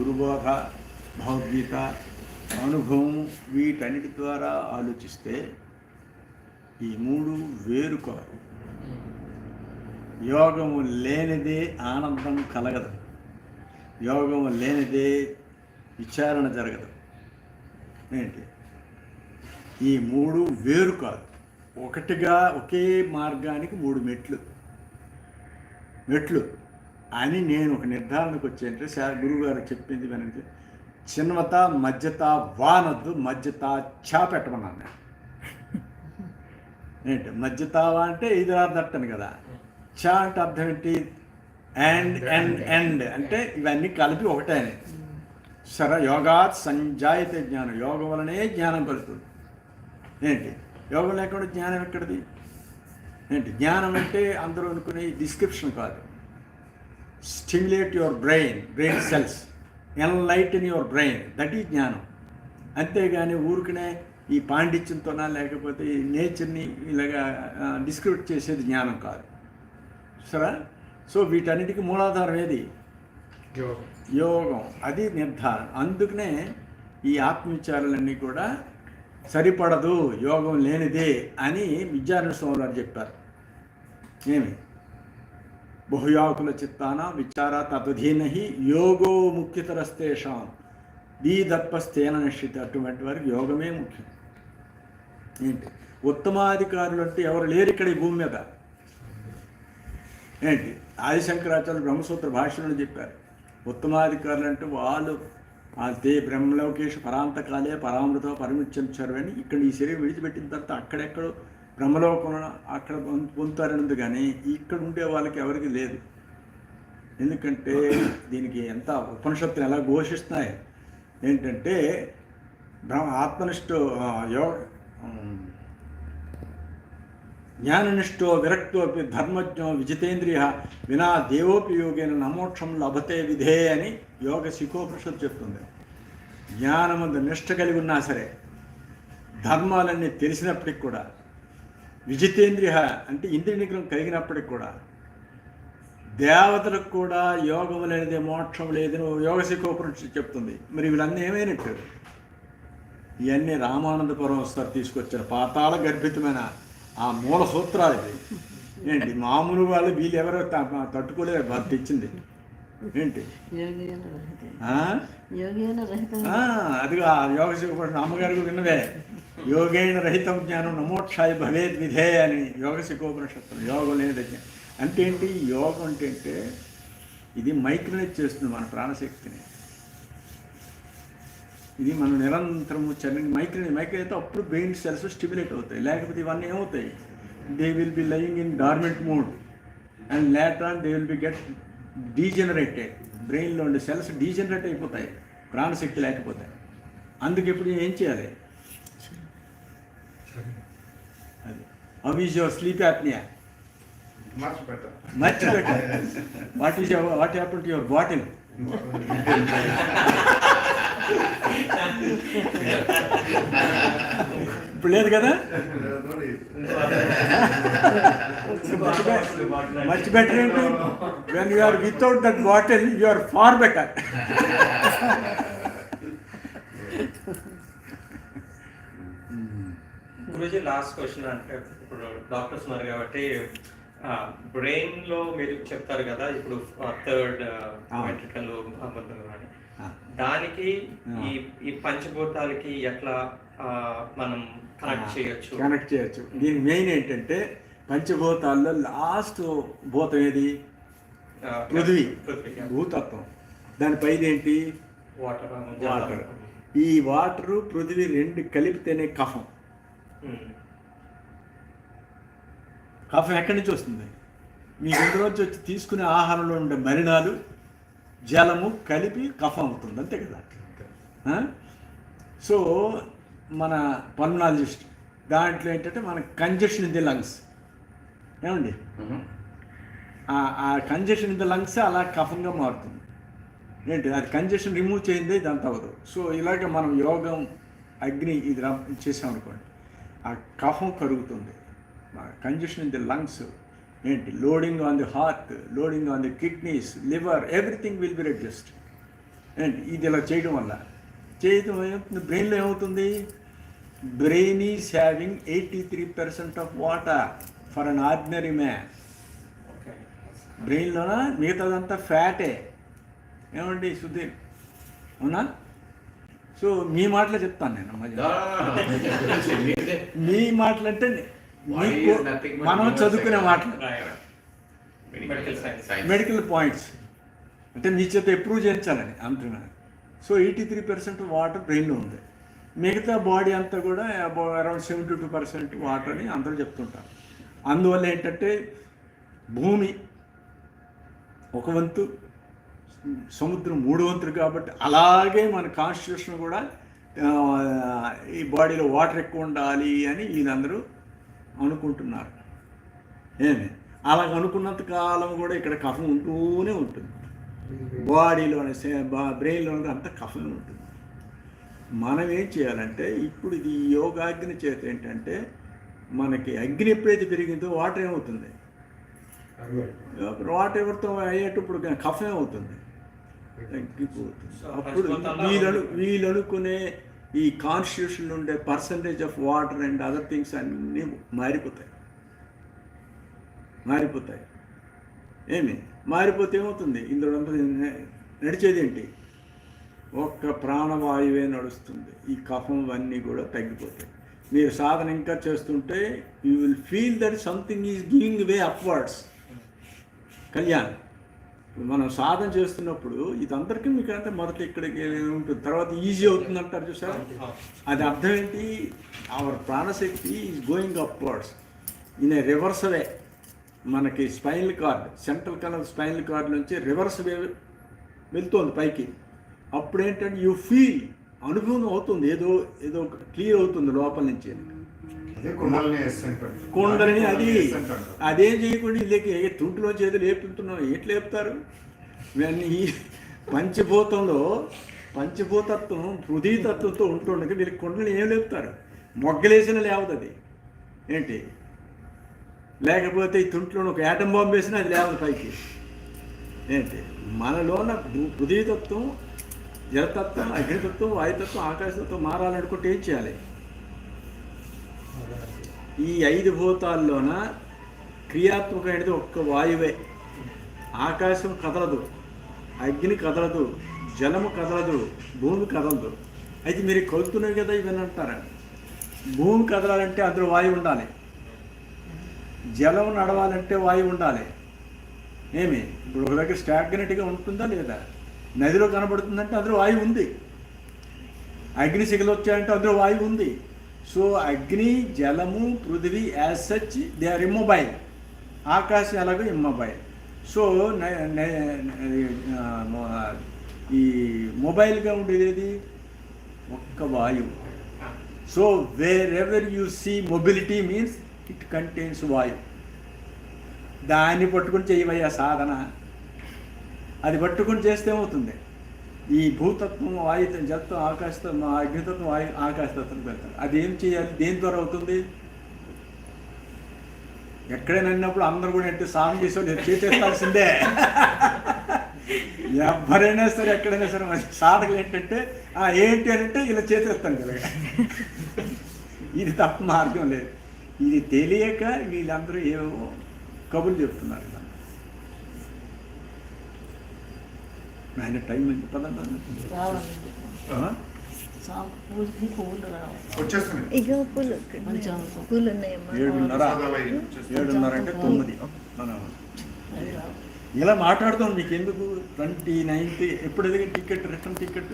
గురుబోధ, భగవద్గీత, అనుభవం వీటన్నిటి ద్వారా ఆలోచిస్తే ఈ మూడు వేరు కాదు. యోగము లేనిదే ఆనందం కలగదు, యోగము లేనిదే విచారణ జరగదు. ఏంటి ఈ మూడు వేరు కాదు, ఒకటిగా ఒకే మార్గానికి మూడు మెట్లు అని నేను ఒక నిర్ధారణకు వచ్చేంటే గురువుగారు చెప్పింది వినండి. చిన్నత మధ్యత వానొద్దు, మధ్యత చా పెట్టమన్నాను నేను. ఏంటి మధ్యతావా అంటే ఇది అర్థం కదా, చా అంటే అర్థం ఏంటి, అండ్ అంటే ఇవన్నీ కలిపి ఒకటే. సరే, యోగాత్ సంజాయతే జ్ఞానం, యోగం వలనే జ్ఞానం కలుగుతుంది. ఏంటి యోగం లేకుండా జ్ఞానం ఎక్కడిది? ఏంటి జ్ఞానం అంటే అందరూ అనుకునే డిస్క్రిప్షన్ కాదు. Stimulate your brain cells, enlighten your brain, that ఈ జ్ఞానం. అంతేగాని ఊరికనే ఈ పాండిత్యంతోనా లేకపోతే ఈ నేచర్ని ఇలాగా డిస్క్రిప్ట్ చేసేది జ్ఞానం కాదు. సరే, సో వీటన్నిటికీ మూలాధారం ఏది? యోగం. అది నిర్ధారణ. అందుకనే ఈ ఆత్మవిచారాలన్నీ కూడా సరిపడదు, యోగం లేనిదే అని విద్యారణ్య స్వామి వారు చెప్పారు. ఏమి బహుయాకుల చిత్తాన విచార తద్వధీనహి యోగో ముఖ్యతరస్తేషాం దీదర్పస్తేన నిశ్చిత. అటువంటి వారికి యోగమే ముఖ్యం. ఏంటి ఉత్తమాధికారులు అంటే ఎవరు లేరు ఇక్కడ ఈ భూమి మీద. ఏంటి ఆదిశంకరాచార్యులు బ్రహ్మసూత్ర భాషలను చెప్పారు. ఉత్తమాధికారులు అంటే వాళ్ళు తే బ్రహ్మలోకేష్ పరాంతకాలే పరామృత పరిమిత్యంచారు అని ఇక్కడ ఈ శరీరం విడిచిపెట్టిన తర్వాత అక్కడెక్కడో బ్రహ్మలోకంలో అక్కడ పొందుతారన్నది, కానీ ఇక్కడ ఉండే వాళ్ళకి ఎవరికి లేదు. ఎందుకంటే దీనికి ఎంత ఉపనిషత్తులు ఎలా ఘోషిస్తున్నాయి ఏంటంటే ఆత్మనిష్ఠో జ్ఞాననిష్ఠో విరక్తో ధర్మజ్ఞో విజితేంద్రియ వినా దేవోపి యోగేన నమోక్షం లభతే విధే అని యోగ శిఖోపనిషత్తు చెప్తుంది. జ్ఞానమందు నిష్ఠ కలిగి ఉన్నా సరే, ధర్మాలన్నీ తెలిసినప్పటికి కూడా, విజితేంద్రియ అంటే ఇంద్రియ నిగ్రహం కలిగినప్పటికి కూడా, దేవతలకు కూడా యోగం లేనిదే మోక్షం లేదని యోగ శిఖోపనిషత్తు చెప్తుంది. మరి వీళ్ళన్నీ ఏమైనట్టు? ఇవన్నీ రామానంద పరమహంస తీసుకొచ్చారు. పాతాళ గర్భితమైన ఆ మూల సూత్రాలు ఇది. ఏంటి మామూలు వాళ్ళు వీళ్ళు ఎవరో తట్టుకోలేరు, బాధ తెచ్చింది. ఏంటి అది ఆ యోగ శిఖోపనిషత్తు అమ్మగారికి విన్నవే. యోగేణ రహితం జ్ఞానం నమోక్షాయ భవేద్ విధే అని యోగ శిఖోపనిషత్తు. యోగం లేని జ్ఞానం అంటే ఏంటి? యోగం అంటే ఇది మైక్రోనేట్ చేస్తుంది మన ప్రాణశక్తిని. ఇది మనం నిరంతరము చర్నింగ్ మైక్రోనేట్ అయితే అప్పుడు బ్రెయిన్ సెల్స్ స్టిమ్యులేట్ అవుతాయి. లేకపోతే ఇవన్నీ ఏమవుతాయి? They will be lying in dormant mode and later on they will be get degenerated. బ్రెయిన్లో ఉండే సెల్స్ డీజనరేట్ అయిపోతాయి ప్రాణశక్తి లేకపోతే. అందుకు ఇప్పుడు ఏం చేయాలి? అది how is your sleep apnea? Much better. What happened to your bottle? ఇప్పుడు లేదు కదా? మచ్ బెటర్ ఏంటి? When you are without that bottle you are far better. Guruji, last question. అంటే ఇప్పుడు డాక్టర్స్ ఉన్నారు కాబట్టి బ్రెయిన్లో మీరు చెప్తారు కదా, ఇప్పుడు థర్డ్ వెంట్రికల్ అని, దానికి ఈ పంచభూతాలకి ఎట్లా మనం కనెక్ట్ చేయొచ్చు? దీని మెయిన్ ఏంటంటే పంచభూతాల్లో లాస్ట్ భూతం ఏది? పృథ్వీ, భూతత్వం. దానిపైన ఏంటి? వాటర్. ఈ వాటరు పృథ్వీ రెండు కలిపితేనే కఫం. కఫం ఎక్కడి నుంచి వస్తుంది? మీ ఇందులోంచి వచ్చి తీసుకునే ఆహారంలో ఉండే మలినాలు జలము కలిపి కఫం అవుతుంది, అంతే కదా? సో మన పల్మనాలజిస్ట్ దాంట్లో ఏంటంటే మన కంజెషన్ ఇన్ ది లంగ్స్, ఏమండి, ఆ కంజెషన్ ఇన్ ది లంగ్స్ అలా కఫంగా మారుతుంది. ఏంటి అది కంజెషన్ రిమూవ్ చేయిందే ఇదంతా అవ్వదు. సో ఇలాగ మనం యోగం అగ్ని ఇది చేసామనుకోండి, ఆ కఫం కరుగుతుంది. కంజెషన్ ఇన్ ది లంగ్స్ ఏంటి, loading on the heart, loading on the kidneys, liver, everything will be reduced. ఏంటి ఇది ఇలా చేయడం వల్ల ఏమవుతుంది, బ్రెయిన్లో ఏమవుతుంది, brain is having 83% of water for an ordinary man. బ్రెయిన్లోన మిగతాదంతా ఫ్యాటే. ఏమండి సుధీర్, అవునా? సో మీ మాటలో చెప్తాను నేను, మీ మాటలు అంటే మనం చదువుకునే మాటలు, మెడికల్ పాయింట్స్ అంటే మీ చేత అప్రూవ్ చేయించాలని అంటున్నాను. సో 83% వాటర్ బ్రెయిన్లో ఉంది, మిగతా బాడీ అంతా కూడా అరౌండ్ 72% వాటర్ అని అందరూ చెప్తుంటారు. అందువల్ల ఏంటంటే భూమి ఒక వంతు, సముద్రం 3 వంతులు, కాబట్టి అలాగే మన కాన్స్టిట్యూషన్ కూడా ఈ బాడీలో వాటర్ ఎక్కువ ఉండాలి అని వీళ్ళందరూ అనుకుంటున్నారు. ఏమి అలాగ అనుకున్నంత కాలం కూడా ఇక్కడ కఫం ఉంటూనే ఉంటుంది, బాడీలోనే బ్రెయిన్లోనే అంత కఫం ఉంటుంది. మనం ఏం చేయాలంటే ఇప్పుడు ఇది యోగాగ్ని చేత ఏంటంటే మనకి అగ్ని ఎప్పుడైతే పెరిగిందో వాటర్ ఏమవుతుంది, వాటర్ ఎవరితో అయ్యేటప్పుడు కఫం ఏమవుతుంది, తగ్గిపోతుంది. అప్పుడు వీళ్ళు అనుకునే ఈ కాన్స్టిట్యూషన్ ఉండే percentage of water and other things అన్నీ మారిపోతాయి. ఏమి మారిపోతే ఏమవుతుంది, ఇందులో నడిచేది ఏంటి, ఒక్క ప్రాణవాయువే నడుస్తుంది. ఈ కఫం అన్నీ కూడా తగ్గిపోతాయి. మీరు సాధన ఇంకా చేస్తుంటే you will feel that something is giving way upwards. Kalyan, మనం సాధన చేస్తున్నప్పుడు ఇదందరికీ మీకు అంటే మొదట ఇక్కడికి ఉంటుంది, తర్వాత ఈజీ అవుతుంది అంటారు చూసారు. అది అర్థం ఏంటి, our prana shakti is going upwards in a reverse way. మనకి spinal cord, central canal spinal cord నుంచి రివర్స్ వే వెళ్తుంది పైకి. అప్పుడు ఏంటంటే యూ ఫీల్, అనుభవం అవుతుంది, ఏదో క్లియర్ అవుతుంది లోపల నుంచి. కుండలిని అదేం చేయకుండా ఇళ్ళకి తుంటిలో చేతి లేపుతున్నాం, ఎట్లా లేపుతారు? ఈ పంచభూతత్వం హృదయతత్వంతో ఉంటుండగా వీళ్ళకి కుండలిని ఏం లేపుతారు? మొగ్గలేసిన లేవదు అది ఏంటి, లేకపోతే ఈ తుంట్లో ఒక యాటం బాంబు వేసినా అది లేవదు పైకి. ఏంటి మనలోన హృదయతత్వం, జలతత్వం, అగ్నితత్వం, వాయుతత్వం, ఆకాశతత్వం మారాలనుకుంటే ఏం చేయాలి? ఈ 5 భూతాల్లోన క్రియాత్మకమైనది ఒక్క వాయువే. ఆకాశం కదలదు, అగ్ని కదలదు, జలము కదలదు, భూమి కదలదు. అయితే మీరు కొలుతున్నాయి కదా ఇవన్నీ అంటారా? భూమి కదలాలంటే అందులో వాయువు ఉండాలి, జలం నడవాలంటే వాయువు ఉండాలి. ఏమి ఇప్పుడు ఒక దగ్గర స్టాగ్నెట్గా ఉంటుందా లేదా? నదిలో కనబడుతుందంటే అందులో వాయువు ఉంది. అగ్ని శిఖలు వచ్చాయంటే అందులో వాయువు ఉంది. సో అగ్ని, జలము, పృథివీ as such they are immobile. ఆకాశం ఎలాగో ఇమ్మొబైల్. సో ఈ మొబైల్గా ఉండేది ఒక్క వాయువు. So wherever you see mobility means it contains వాయువు. దాన్ని పట్టుకుని చేయవయ్యా సాధన. అది పట్టుకుని చేస్తే ఏమవుతుంది, ఈ భూతత్వం, వాయుత్వం, జలత్వం, ఆకాశత్వం, అగ్నితత్వం, ఆకాశతత్వం పెడతారు. అది ఏం చేయాలి, దేని ద్వారా అవుతుంది? ఎక్కడైనా అన్నప్పుడు అందరూ కూడా అంటే సాధన చేసేవాళ్ళు చేసేస్తాల్సిందే. ఎవరైనా సరే ఎక్కడైనా సరే సాధకులు ఏంటంటే ఏంటి అని అంటే ఇలా చేసేస్తాను కదా. ఇది తప్ప మార్గం లేదు. ఇది తెలియక వీళ్ళందరూ ఏవో కబుర్లు చెప్తున్నారు. ఆయన టైం ఎంత పదండి ఏడున్నర అంటే 9 మనం ఇలా మాట్లాడుతాం. మీకు ఎందుకు 29th ఎప్పుడు ఎదిగే టికెట్, రిటర్న్ టికెట్?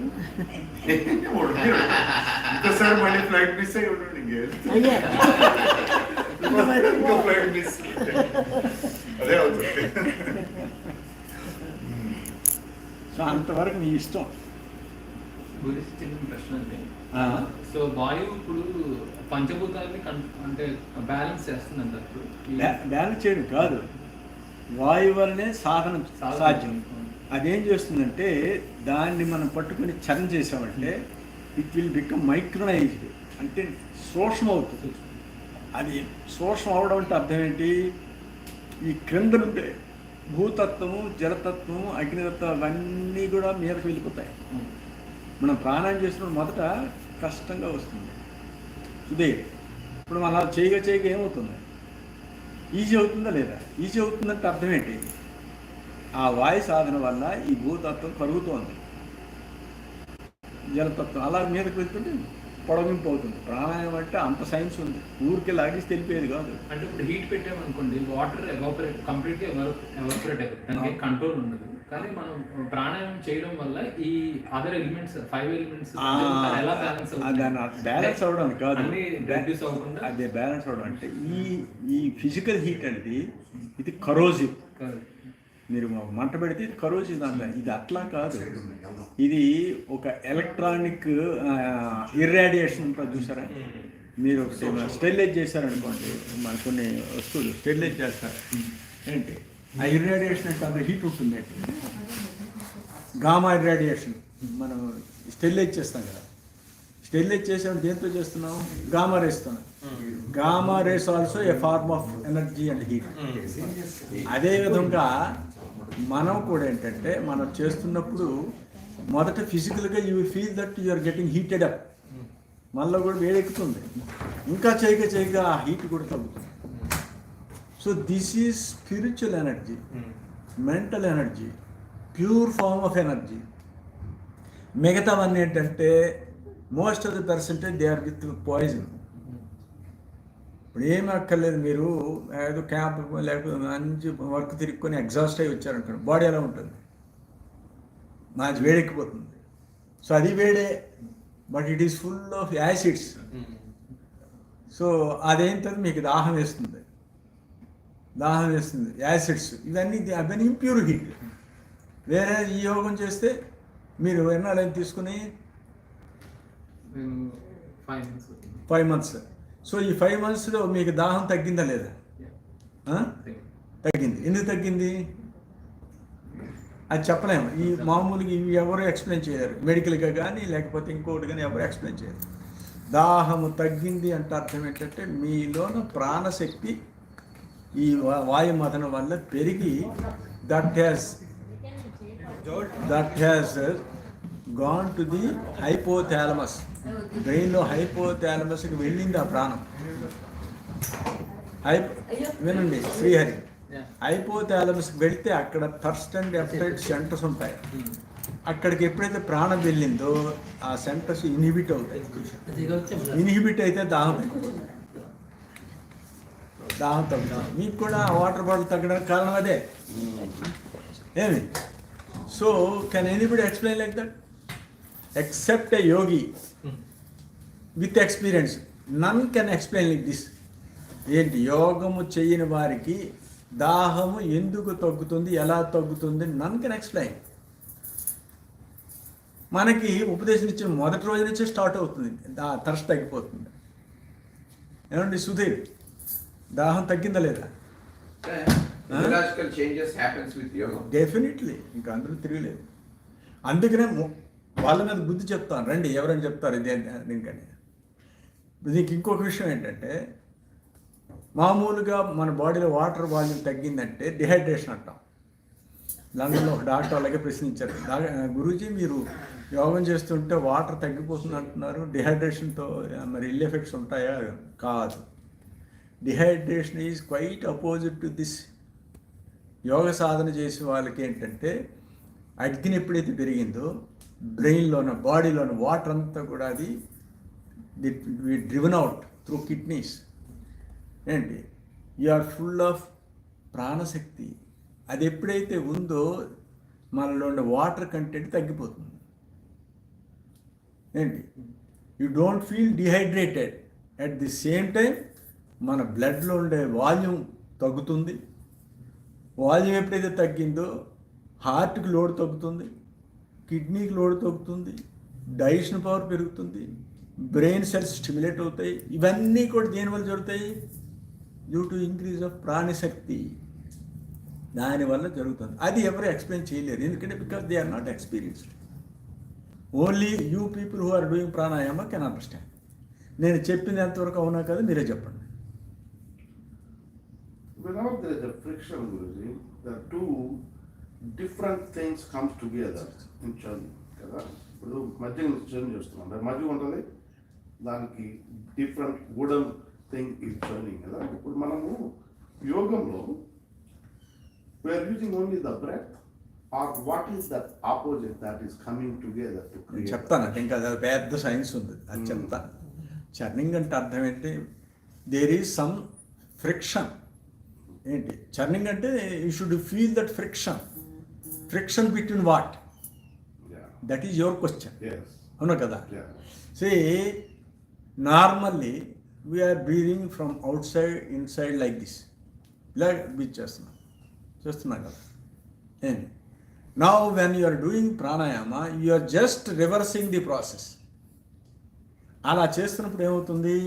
మళ్ళీ ఫ్లైట్ మిస్ అయ్యి ఉంటుంది. అదే అవుతుంది. సో అంతవరకు మీ ఇష్టం. ప్రశ్న అండి. సో వాయువు ఇప్పుడు పంచభూతాలని అంటే బ్యాలెన్స్ చేస్తుంది అంటారు. బ్యాలెన్స్ చేయడం కాదు, వాయువు వల్లనే సాధన సాధ్యం. అదేం చేస్తుందంటే దాన్ని మనం పట్టుకుని చర్న్ చేసామంటే ఇట్ విల్ బికమ్ మైక్రోనైజ్డ్, అంటే సూక్ష్మం అవుతుంది. అది సూక్ష్మం అవడం అంటే అర్థం ఏంటి, ఈ క్రింద నుండే భూతత్వము, జలతత్వము, అగ్నితత్వం అవన్నీ కూడా మీదకి వెళ్ళిపోతాయి. మనం ప్రాణాయామం చేసినప్పుడు మొదట కష్టంగా వస్తుంది. ఇదే ఇప్పుడు మనం అలా చేయగా ఏమవుతుంది? ఈజీ అవుతుందా లేదా? ఈజీ అవుతుందంటే అర్థం ఏంటి? ఆ వాయు సాధన వల్ల ఈ భూతత్వం కరుగుతోంది, జలతత్వం అలా మీదకి వెళ్తుంటే పొడగింపు అవుతుంది. ప్రాణాయామం అంటే అంత సైన్స్ ఉంది, ఊరికి లాగేసి తెలిపేది కాదు. అంటే ఇప్పుడు హీట్ పెట్టామనుకోండి, వాటర్ ఎవాపరేట్ కంప్లీట్గా ఎవాపరేట్ అవుతుంది, దానికి కంట్రోల్ ఉండదు. కానీ మనం ప్రాణాయామం చేయడం వల్ల ఈ అదర్ ఎలిమెంట్స్ 5 ఎలిమెంట్స్ ఎలా బ్యాలెన్స్ అవుతుంది? బ్యాలెన్స్ అవడం కాదు, అన్ని రెడ్యూస్ అవ్వకుండా అదే బ్యాలెన్స్ అవడం అంటే ఈ ఫిజికల్ హీట్ అనేది ఇది కరోజివ్. మీరు మంట పెడితే ఇది కరోజివ్ దాంట్లో. ఇది అట్లా కాదు, ఇది ఒక ఎలక్ట్రానిక్ ఇర్రాడియేషన్ ఉంటుంది చూసారా? మీరు స్టెరిలైజ్ చేశారనుకోండి, మన కొన్ని వస్తువులు స్టెరిలైజ్ చేస్తారు ఏంటి, ఆ ఇర్రాడియేషన్ అంటే అంత హీట్ ఉంటుంది. గామా ఇర్రాడియేషన్ మనం స్టెరిలైజ్ చేస్తాం కదా, స్టెరిలైజ్ చేసాం దేంతో చేస్తున్నాం? గామా రేస్తున్నాం. Gamma rays also a form of energy and heat. అదేవిధంగా మనం కూడా ఏంటంటే మనం చేస్తున్నప్పుడు మొదట ఫిజికల్గా you feel that you are getting heated up, మనలో కూడా వేడెక్కుతుంది. ఇంకా చేయగా ఆ హీట్ కూడా తగ్గుతుంది. So this is spiritual energy, mental energy, pure form of energy. మిగతావన్నీ ఏంటంటే most of the percentage they are with poison. ఇప్పుడు ఏమి అక్కర్లేదు, మీరు ఏదో క్యాంప్ లేకపోతే మంచి వర్క్ తిరుక్కొని ఎగ్జాస్ట్ అయ్యి వచ్చారనుకోండి, బాడీ ఎలా ఉంటుంది? మంచి వేడెక్కిపోతుంది. సో అది వేడే, but it is full of acids. So అదేంటది మీకు దాహం వేస్తుంది, యాసిడ్స్ అవన్నీ ఇంప్యూర్ హీట్. వేరే ఈ యోగం చేస్తే మీరు ఎన్నాళ్ళని తీసుకుని 5 months. సో ఈ 5 monthsలో మీకు దాహం తగ్గిందా లేదా? తగ్గింది. ఎందుకు తగ్గింది అది చెప్పలేము. ఈ మామూలుగా ఇవి ఎవరు ఎక్స్ప్లెయిన్ చేయరు, మెడికల్గా కానీ లేకపోతే ఇంకోటి కానీ ఎవరు ఎక్స్ప్లెయిన్ చేయరు. దాహము తగ్గింది అంటే అర్థం ఏంటంటే మీలోన ప్రాణశక్తి ఈ వాయుమదనం వల్ల పెరిగి that has gone to the hypothalamus. బ్రెయిన్లో హైపోథాలమస్కి వెళ్ళింది ఆ ప్రాణం. వినండి శ్రీహరి, హైపోథాలమస్కి వెళితే అక్కడ థర్స్ట్ అండ్ ఎపటైట్ సెంటర్స్ ఉంటాయి. అక్కడికి ఎప్పుడైతే ప్రాణం వెళ్ళిందో ఆ సెంటర్స్ ఇన్హిబిట్ అవుతాయి. ఇన్హిబిట్ అయితే దాహం తగ్గుతుంది. మీకు కూడా వాటర్ బాటిల్ తగ్గడానికి కారణం అదే. ఏమి? So can anybody explain like that except a yogi with experience? None can explain like this. ఏంటి? యోగము చేయని వారికి దాహము ఎందుకు తగ్గుతుంది, ఎలా తగ్గుతుంది, నన్ కెన్ ఎక్స్ప్లెయిన్. మనకి ఉపదేశం ఇచ్చిన మొదటి రోజు నుంచే స్టార్ట్ అవుతుంది, థర్స్ట్ తగ్గిపోతుంది. ఏమండి సుధీర్, దాహం తగ్గిందా లేదా? డెఫినెట్లీ. ఇంకా అందరూ తిరగలేదు. అందుకనే వాళ్ళ మీద బుద్ధి చెప్తాను, రండి ఎవరైనా చెప్తారు ఇది దీనికని. దీనికి ఇంకొక విషయం ఏంటంటే మామూలుగా మన బాడీలో వాటర్ వాల్యూమ్ తగ్గిందంటే డిహైడ్రేషన్ అంటాం. లండన్లో ఒక డాక్టర్ అలాగే ప్రశ్నించారు, గురూజీ మీరు యోగం చేస్తుంటే వాటర్ తగ్గిపోతుంది అంటున్నారు, డిహైడ్రేషన్తో మరి ఇల్ ఎఫెక్ట్స్ ఉంటాయా? కాదు. Dehydration is quite opposite to this. యోగ సాధన చేసే వాళ్ళకి ఏంటంటే అగ్ని ఎప్పుడైతే పెరిగిందో బ్రెయిన్లోన బాడీలోన వాటర్ అంతా కూడా అది డ్రివన్ అవుట్ త్రూ కిడ్నీస్. ఏంటి? యు ఆర్ ఫుల్ ఆఫ్ ప్రాణశక్తి. అది ఎప్పుడైతే ఉందో మనలో ఉండే వాటర్ కంటెంట్ తగ్గిపోతుంది. ఏంటి? You don't feel dehydrated. At the same time మన బ్లడ్లో ఉండే వాల్యూమ్ తగ్గుతుంది. వాల్యూమ్ ఎప్పుడైతే తగ్గిందో హార్ట్కి లోడ్ తగ్గుతుంది, కిడ్నీకి లోడ్ తగ్గుతుంది, డైజెషన్ పవర్ పెరుగుతుంది, బ్రెయిన్ సెల్స్ స్టిమ్యులేట్ అవుతాయి. ఇవన్నీ కూడా దేనివల్ల జరుగుతాయి? డ్యూ టు ఇంక్రీజ్ ఆఫ్ ప్రాణశక్తి. దానివల్ల జరుగుతుంది. అది ఎవరు ఎక్స్ప్లెయిన్ చేయలేరు, ఎందుకంటే because they are not experienced. Only you people who are doing pranayama can understand. నేను చెప్పింది ఎంతవరకు అవునా కదా మీరే చెప్పండి. whenever there is a friction, Guruji, the two different things comes together in churning. కదా ఇప్పుడు మధ్య చర్న్ చేస్తున్నాం, మధ్య ఉంటుంది దానికి డిఫరెంట్ వుడన్ థింగ్ ఈ చర్నింగ్ కదా. ఇప్పుడు మనము యోగంలో we're using only the breath or what is that opposite that is coming together to నేను చెప్తాను, ఇంకా అది పెద్ద సైన్స్ ఉంది, అది చెప్తాను. చర్నింగ్ అంటే అర్థం ఏంటి? There is some friction. ఏంటి చర్నింగ్ అంటే? You should feel that friction. Friction between what? That is your question. అవునా కదా? Say normally we are breathing from outside inside like this, ఇలా బ్రీత్ చేస్తున్నాం కదా. ఏంటి now when you are doing pranayama you are just reversing the process. అలా చేస్తున్నప్పుడు ఏమవుతుంది?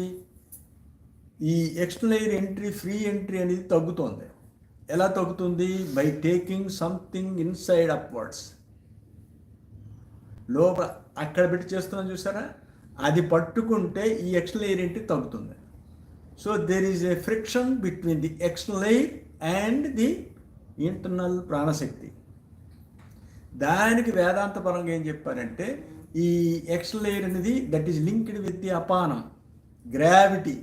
ఈ ఎక్స్టర్నల్ ఎంట్రీ, ఫ్రీ ఎంట్రీ అనేది తగ్గుతుంది. ఎలా తగ్గుతుంది? By taking something inside upwards. లోపల అక్కడ పెట్టి చేస్తున్నాం చూసారా, అది పట్టుకుంటే ఈ ఎక్స్టర్నల్ ఎయిర్ ఎంట్రీ తగ్గుతుంది. So there is a friction between the external air and the internal prana shakti. దానికి వేదాంత పరంగా ఏం చెప్పారంటే, ఈ ఎక్స్టర్నల్ ఎయిర్ అనేది that is linked with the apanam, gravity,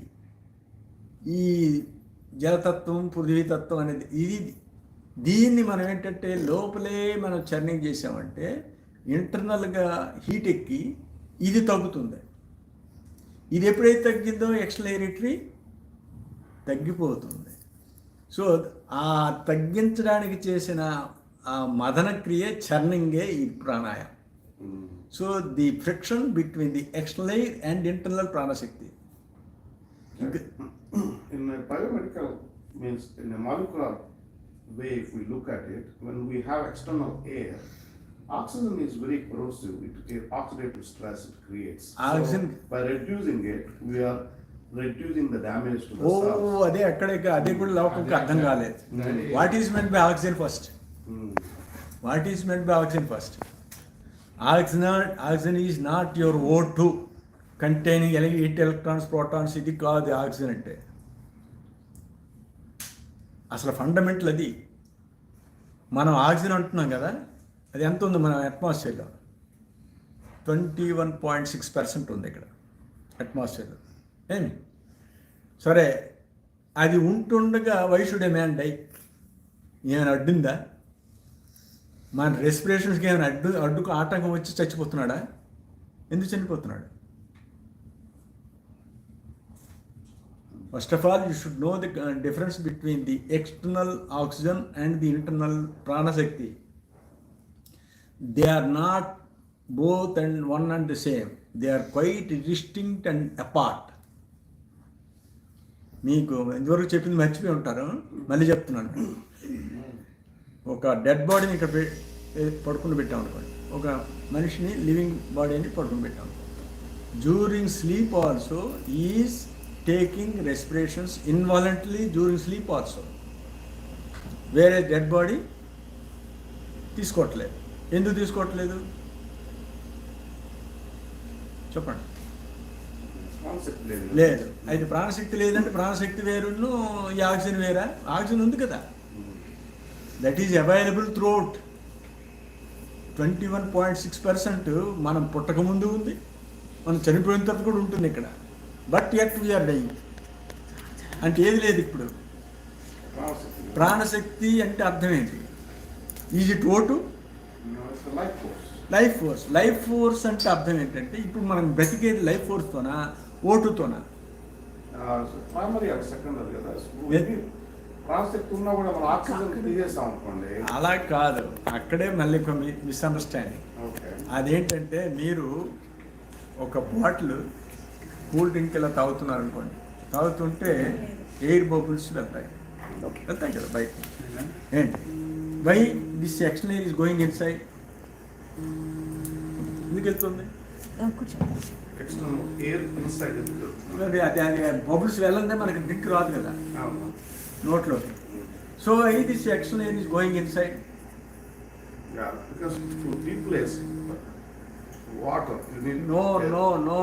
ఈ జలతత్వం, పృథ్వీతత్వం అనేది ఇది. దీన్ని మనం ఏంటంటే లోపలే మనం చర్నింగ్ చేసామంటే ఇంటర్నల్గా హీట్ ఎక్కి ఇది తగ్గుతుంది. ఇది ఎప్పుడైతే తగ్గిందో ఎక్స్టర్నల్ తగ్గిపోతుంది. సో ఆ తగ్గించడానికి చేసిన ఆ మదన క్రియ చర్నింగే ఈ ప్రాణాయామం. So the friction between the external air and internal ప్రాణశక్తి. In a biomedical means in a molecular way, if we look at it, when we have external air, oxygen is very corrosive. It oxidative stress it creates. Oxygen. So by reducing it, we are reducing the damage to the cells. అదే అదే కూడా లోకంకి అర్థం కాలేదు. What is meant by oxygen first? What is meant by oxygen first? Oxygen is not your O2 containing 8 electrons, protons. ఇది కాదు oxygen అంటే. అసలు fundamental అది. మనం ఆక్సిజన్ అంటున్నాం కదా, అది ఎంత ఉంది మన అట్మాస్ఫియర్లో? 21.6% ఉంది ఇక్కడ అట్మాస్ఫియర్లో. ఏమి సరే, అది ఉంటుండగా why should a man die? ఏమైనా అడ్డుందా? మన రెస్పిరేషన్స్కి ఏమైనా అడ్డుకు ఆటంకం వచ్చి చచ్చిపోతున్నాడా? ఎందుకు చనిపోతున్నాడు? First of all, you should know the difference between the external oxygen and the internal prana shakti. They are not both and one and the same. They are quite distinct and apart. మీకు ఇంతవరకు చెప్పింది మర్చిపోయి ఉంటారు, మళ్ళీ చెప్తున్నాను. ఒక dead బాడీని ఇక్కడ పడుకుని పెట్టాం అనుకోండి, ఒక మనిషిని లివింగ్ బాడీని పడుకుని పెట్టాం. During sleep also is taking respirations involuntarily during sleep also, whereas dead body తీసుకోవట్లేదు. ఎందుకు తీసుకోవట్లేదు చెప్పండి? లేదు. అయితే ప్రాణశక్తి లేదంటే ప్రాణశక్తి వేరును ఈ ఆక్సిజన్ వేరా? ఆక్సిజన్ ఉంది కదా, that is available through out. 21.6% మనం పుట్టకముందు ఉంది, మనం చనిపోయిన తర్వాత కూడా ఉంటుంది ఇక్కడ. బట్ ఎట్ వీఆర్ డైయింగ్ అంటే ఏది లేదు ఇప్పుడు. ప్రాణశక్తి అంటే అర్థం ఏంటి? Is it O2? Life force. Life force అంటే అర్థం ఏంటంటే ఇప్పుడు మనం బ్రతికేది లైఫ్ ఫోర్స్తోనా O2తోనా? అలా కాదు, అక్కడే మళ్ళీ మిస్అండర్స్టాండింగ్. అదేంటంటే మీరు ఒక బాటిల్ కూల్ డ్రింక్ ఇలా తాగుతున్నారు అనుకోండి, తాగుతుంటే ఎయిర్ బబుల్స్ వెళ్తాయి కదా బయట. ఏంటి why this external is going inside? ఎందుకు వెళ్తుంది? అది బబుల్స్ వెళ్ళందే మనకి డ్రింక్ రాదు కదా నోట్లోకి. So I this external air is going inside. Water. No.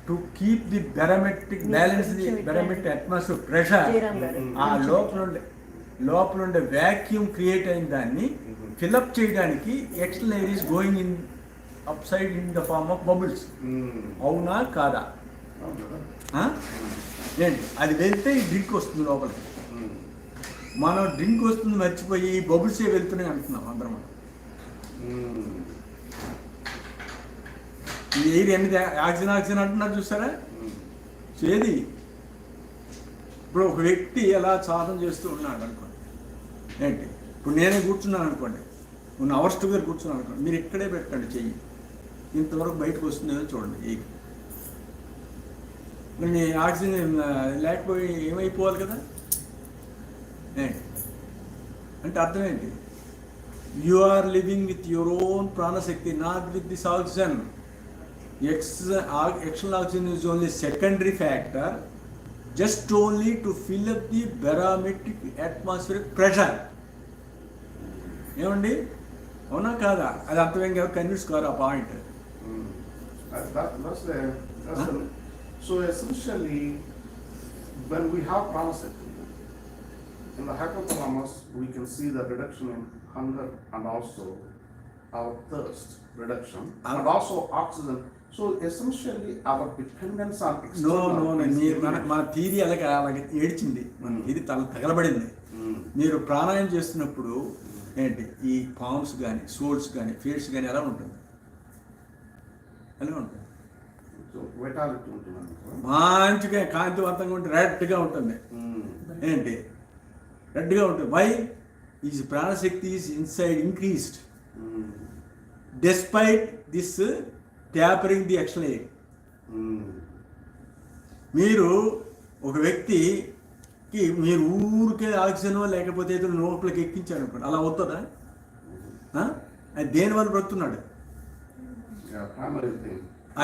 To keep the barometric balance, the barometric atmosphere pressure, ఆ లోపల ఉండే వ్యాక్యూమ్ క్రియేట్ అయిన దాన్ని ఫిలప్ చేయడానికి external air is going in up side in the form of bubbles. అవునా కాదా? ఏంటి అది వెళ్తే ఈ డ్రింక్ వస్తుంది లోపలికి. మనం డ్రింక్ వస్తుంది మర్చిపోయి బబుల్సే వెళ్తున్నాయి అంటున్నాం అందరం. ఈ ఎయిర్ ఎన్ని ఆక్సిజన్ అంటున్నారు చూసారా? ఏది ఇప్పుడు ఒక వ్యక్తి ఎలా సాధన చేస్తూ ఉన్నాడు అనుకోండి, ఏంటి ఇప్పుడు నేనే కూర్చున్నాను అనుకోండి, 1 hours టుగెదర్ కూర్చున్నాను అనుకోండి, మీరు ఇక్కడే పెట్టండి చెయ్యి, ఇంతవరకు బయటకు వస్తుందేమో చూడండి. ఎయిర్ మరి ఆక్సిజన్ లేకపోయి ఏమైపోవాలి కదా. ఏంటి అంటే అర్థం ఏంటి? You are living with your own prana shakti, not with this oxygen. External oxygen is only secondary factor, just only to fill up the barometric atmospheric pressure. ఏమండి అవునా కాదా? అది అర్థం కన్విన్స్ కారు ఆ point. So essentially, when we have prana-shakti, in the Hypothalamus, we can see the reduction in hunger and also our thirst reduction, and also oxygen. So essentially, our dependence on external. మన theory అలాగే ఏడ్చింది, మన theory తగలబడింది. మీరు ప్రాణాయామం చేస్తున్నప్పుడు ఏంటి ఈ palms కానీ సోల్స్ కానీ ఫేట్స్ కానీ ఎలా ఉంటుంది? ఎలా ఉంటుంది? మంచిగా కాంతివంతంగా ఉంటుంది, రెడ్గా ఉంటుంది. ఏంటి రెడ్గా ఉంటుంది? వై? ఈజ్ ప్రాణశక్తి is inside increased despite this tapering the external air. మీరు ఒక వ్యక్తికి మీరు ఊరికే ఆక్సిజన్ లేకపోతే ఏదో లోపలికి ఎక్కించారు అనుకోండి, అలా అవుతుందా? అది దేనివల్ల బ్రతున్నాడు?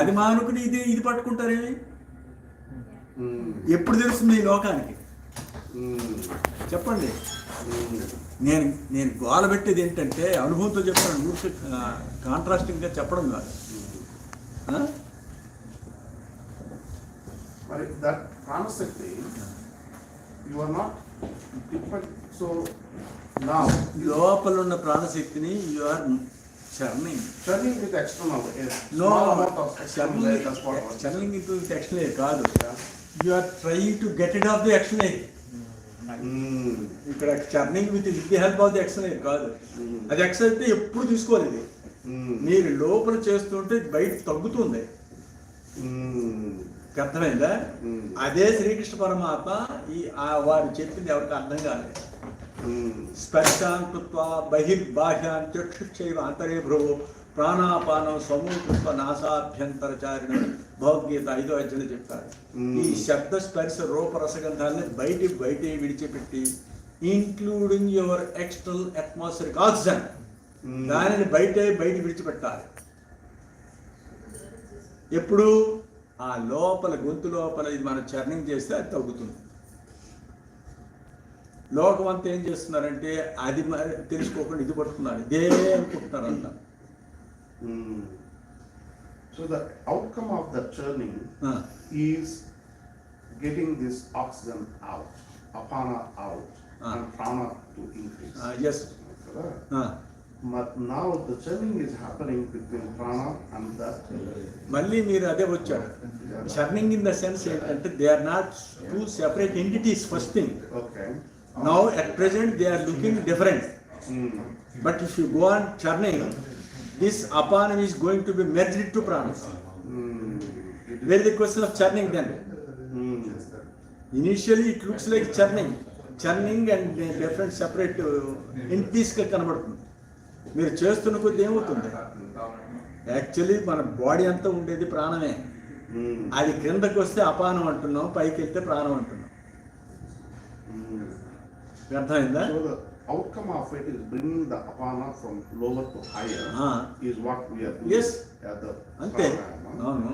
అది మానుకుని ఇది పట్టుకుంటారేమి? ఎప్పుడు తెలుస్తుంది ఈ లోకానికి? చెప్పండి. నేను గోల పెట్టేది ఏంటంటే అనుభవంతో చెప్తాను, ఊరికి కాంట్రాస్టింగ్గా చెప్పడం కాదు. మరి that prana-shakti, you are not different. So now లోపల ఉన్న ప్రాణశక్తిని you are churning with external air. No, Small amount of external air, that's what I was saying. churning into the external air కాదు. You are trying to get it off the external air. ఇక్కడ churning with the help of the exercise కాదు. అది exercise అయితే ఎప్పుడు తీసుకోవాలి. ఇది మీరు లోపల చేస్తుంటే బయట తగ్గుతుంది. అర్థమైందా? అదే శ్రీకృష్ణ పరమాత్మ వారు చెప్పింది ఎవరికి అర్థం కాలేదు. స్పర్శాన్ కృత్వా బహిర్బాహ్యాన్ చక్షుశ్చైవ అంతరే భ్రువో ప్రాణాపానం సమూహృత్వ నాసాభ్యంతరచారిణ భగవద్గీత 5వ అధ్యాయంలో చెప్తారు. ఈ శబ్ద స్పర్శ రూపరసగంధాలని బయట విడిచిపెట్టి including your external atmospheric oxygen దానిని బయట విడిచిపెట్టాలి. ఎప్పుడు? ఆ లోపల గొంతు లోపల ఇది మనం చర్నింగ్ చేస్తే అది తగ్గుతుంది. లోకం అంతా ఏం చేస్తున్నారంటే అది తెలుసుకోకుండా ఇది పట్టుకున్నారు, ఇదే అనుకుంటున్నారు అంతా. So the outcome of the churning is getting this oxygen out, apana out, and prana to increase. Yes. But now the churning is happening between prana and that. మళ్ళీ మీరు అదే వచ్చారు. చర్నింగ్ ఇన్ ద సెన్స్ ఏంటంటే they are not two separate entities. First thing. Okay. Now at present they are looking different. But if you go on churning, this apana is going to be merged to prana. Where is the question of churning then? Initially it looks like churning and different separate entities గా కనబడుతుంది. మీరు చేస్తున్న కొద్ది ఏమవుతుంది? Actually మన body అంతా ఉండేది ప్రాణమే. అది క్రిందకు వస్తే అపానం అంటున్నాం, పైకి వెళ్తే ప్రాణం అంటున్నాం. అర్థమైందా? So the outcome of it is bringing the apana from lower to higher is what we are doing. Yes. At the ante pranayama.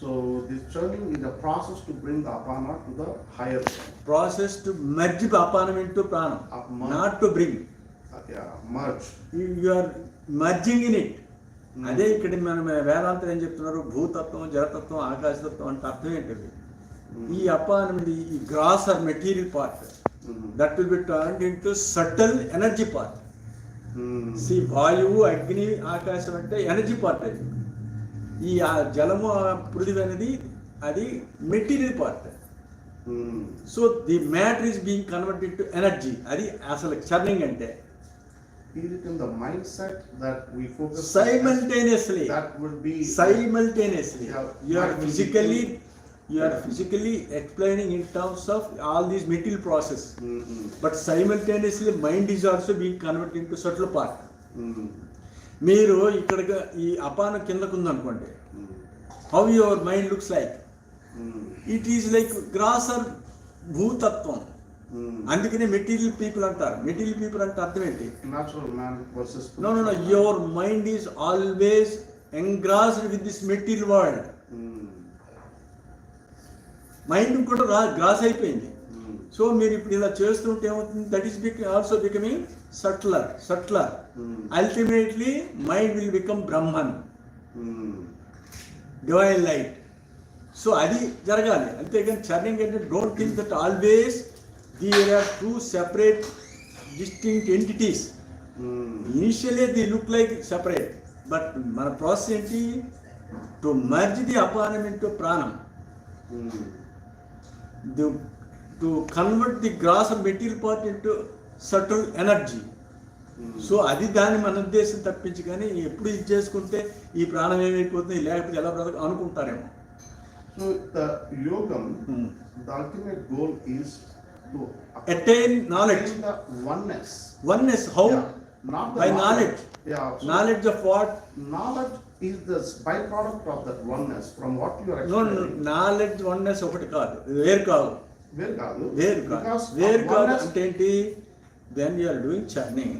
So this churning is a process to bring the apana to the higher process to merge the apana into prana, not to bring. Merge. You are merging in it. అదే ఇక్కడ మనం వేదాంతం ఏం చెప్తున్నారు, భూతత్వం, జలతత్వం, ఆకాశతత్వం అంటే అర్థం ఏంటది? ఈ అపానమిది ఈ gross or material part that will be turned into subtle energy part. సి వాయువు, అగ్ని, ఆకాశం అంటే ఎనర్జీ పార్ట్. అది ఈ జలము, పృథివీ అనేది అది material part. So the matter is being converted to energy. అది అసలు చర్నింగ్ అంటే. Is it in the mindset that we focus simultaneously? That would be simultaneously. Yeah, you are physically explaining in terms of all these material process. But simultaneously mind is also being converted into subtle part. మీరు ఇక్కడ ఈ అపాన కిందకు ఉందనుకోండి, how your mind looks like? It is like grass or భూతత్వం. అందుకనే material people అంటారు. Material people అంటే అర్థం ఏంటి? natural man versus No, your mind is always engrossed with this material world. Mind కూడా గ్రాస్ అయిపోయింది. సో మీరు ఇప్పుడు ఇలా చేస్తుంటే ఏమవుతుంది? That is also becoming సట్లర్. Ultimately mind will become Brahman, divine light. So అది జరగాలి. అంతేగాని చర్నింగ్ అంటే don't think that always there are two separate distinct entities. Initially they look like separate, but మన ప్రాసెస్ ఏంటి? టు merge the అపానం into ప్రాణం, to convert the gross or material part into subtle energy. So అది దాన్ని మన ఉద్దేశం తప్పించి, కానీ ఎప్పుడు ఇది చేసుకుంటే ఈ ప్రాణం ఏమైపోతుంది, లేకపోతే ఎలా బ్రతక అనుకుంటారేమో. So the yogam, the ultimate goal is to attain knowledge. The oneness. How? Yeah. Not the by knowledge. Yeah. So knowledge of what? Knowledge is the byproduct of that oneness from what you are No, explaining. knowledge oneness ఒకటి కాదు, వేరు కాదు. Because వేరు కాదు అంటే ఏంటి? When you are doing churning,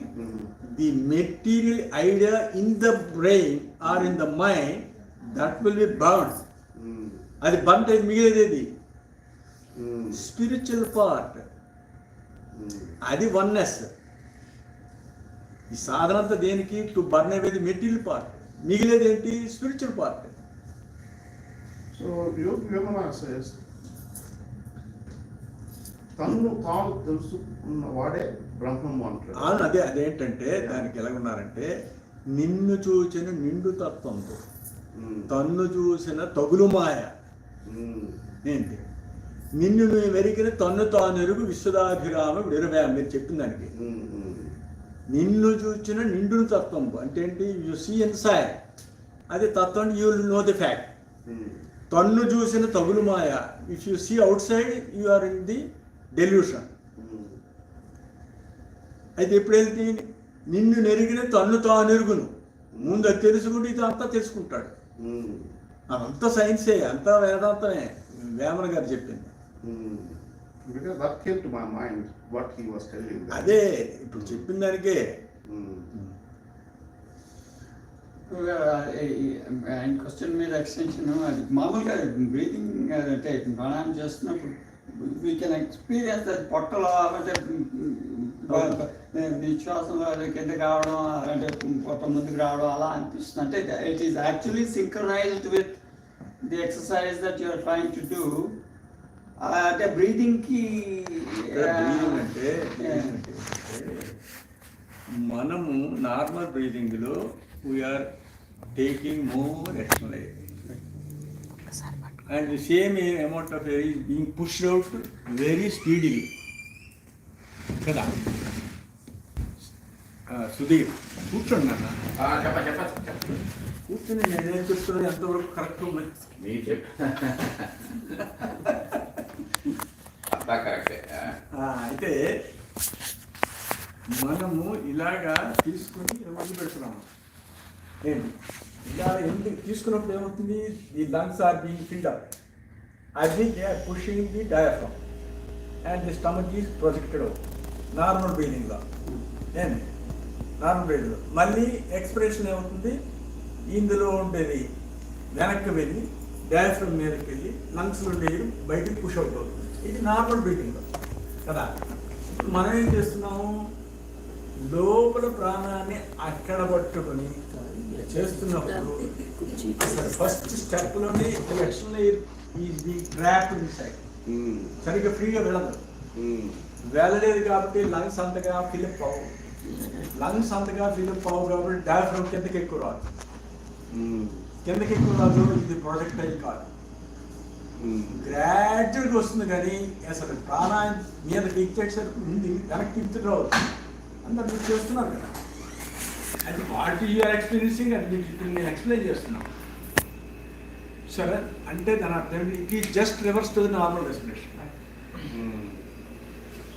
the material idea in the brain or in the mind, that will be burned. అది burnt అయి మిగిలేది స్పిరిచువల్ పార్ట్. అది వన్నెస్. ఈ సాధనంతా దేనికి? టు బర్న్ అవేది మెటీరియల్ పార్ట్, మిగిలేది ఏంటి? Spiritual part. సో యోగం says తన్ను తాను తెలుసుకున్న వాడే బ్రహ్మము అంటాడు. అవును, అదేంటంటే దానికి ఎలాగున్నారంటే, నిన్ను చూసిన నిండు తత్వంతో తన్ను చూసిన తగులు మాయ ఏంటి? నిన్ను నువ్వు వెరికిన తన్ను తాను ఎరుగు విశ్వదాభిరామ విరవే. మీరు చెప్పిన దానికి నిన్ను చూచిన నిండు తత్వం అంటే ఏంటి? యు సీ ఇన్సైడ్, అది తత్వం. You will know the fact. తన్ను చూసిన తగులు మాయ, if you see outside you are in the delusion. అయితే ఎప్పుడు వెళ్తే నిన్ను నెరిగిన తన్ను తాను ఎరుగును, ముందు అది తెలుసుకుంటే ఇది అంతా తెలుసుకుంటాడు. అదంతా సైన్సే, అంతా వేదాంతమే. వేమన గారు చెప్పింది. Because that came to my mind what he was telling. అదే ఇప్పుడు చెప్పిన దానికే. ఆయన క్వశ్చన్ మీద ఎక్స్టెన్షన్ అది మామూలుగా బ్రీతింగ్ అంటే ప్రాణాయామం చేస్తున్నప్పుడు వీ కెన్ ఎక్స్పీరియన్స్ దట్ పొట్టలో అంటే నిశ్వాసంలో కిందకి రావడం, అంటే పొట్ట ముందుకు రావడం అలా అనిపిస్తుంది. అంటే it is actually synchronised with the exercise that you are trying to do. అంటే బ్రీదింగ్కి అంటే మనము నార్మల్ బ్రీదింగ్లో we are taking more external and the same amount of air is being pushed out very speedily. కదా సుధీర్ కూర్చోండి నాన్న. కూర్చొని నేనేం చెప్తున్నా ఎంతవరకు కరెక్ట్ ఉంది? అయితే మనము ఇలాగా తీసుకుని మొదలు పెడుతున్నాము. ఏంటి ఇలా ఎందుకు తీసుకున్నప్పుడు ఏమవుతుంది? The lungs are being filled up, అది they are pushing the diaphragm and the stomach is projected out. Normal బ్రీదింగ్లో ఏంటి? నార్మల్ బ్రీదింగ్లో మళ్ళీ ఎక్స్ప్రెషన్ ఏమవుతుంది? ఇందులో ఉండేది వెనక్కి వెళ్ళి డయాఫ్రామ్ మీదకి వెళ్ళి లంగ్స్లో ఉండేది బయటికి పుష్ అవుట్ అవుతుంది. ఇది నార్మల్ బ్రీతింగ్లో కదా. ఇప్పుడు మనం ఏం చేస్తున్నాము? లోపల ప్రాణాన్ని అక్కడ పట్టుకొని చేస్తున్నప్పుడు అసలు ఫస్ట్ స్టెప్లోనే ఎలక్షన్లో ఈ ట్రాప్ సైడ్ సరిగ్గా ఫ్రీగా వెళ్ళదు. వెళ్ళలేదు కాబట్టి లంగ్స్ అంతగా ఫిలప్ అవ్వవు. లంగ్స్ అంతగా ఫిలప్ అవ్వవు కాబట్టి డయాఫ్రమ్ కిందకి ఎక్కువ రాదు. కిందకి ఎక్కువ రాదు, ఇది ప్రొజెక్టైల్ కాదు, గ్రాడ్యువల్గా వస్తుంది. కానీ అసలు ప్రాణాయం మీదకి ఇచ్చేసరికి ఉంది, వెనక్కి ఇచ్చి రావచ్చు. అందరు మీరు చేస్తున్నారు కదా, అది వాట్ యూఆర్ ఎక్స్పీరియన్సింగ్, అది మీకు ఇప్పుడు నేను ఎక్స్ప్లెయిన్ చేస్తున్నాను. సరే అంటే దాని అర్థం it is just reverse to the normal respiration.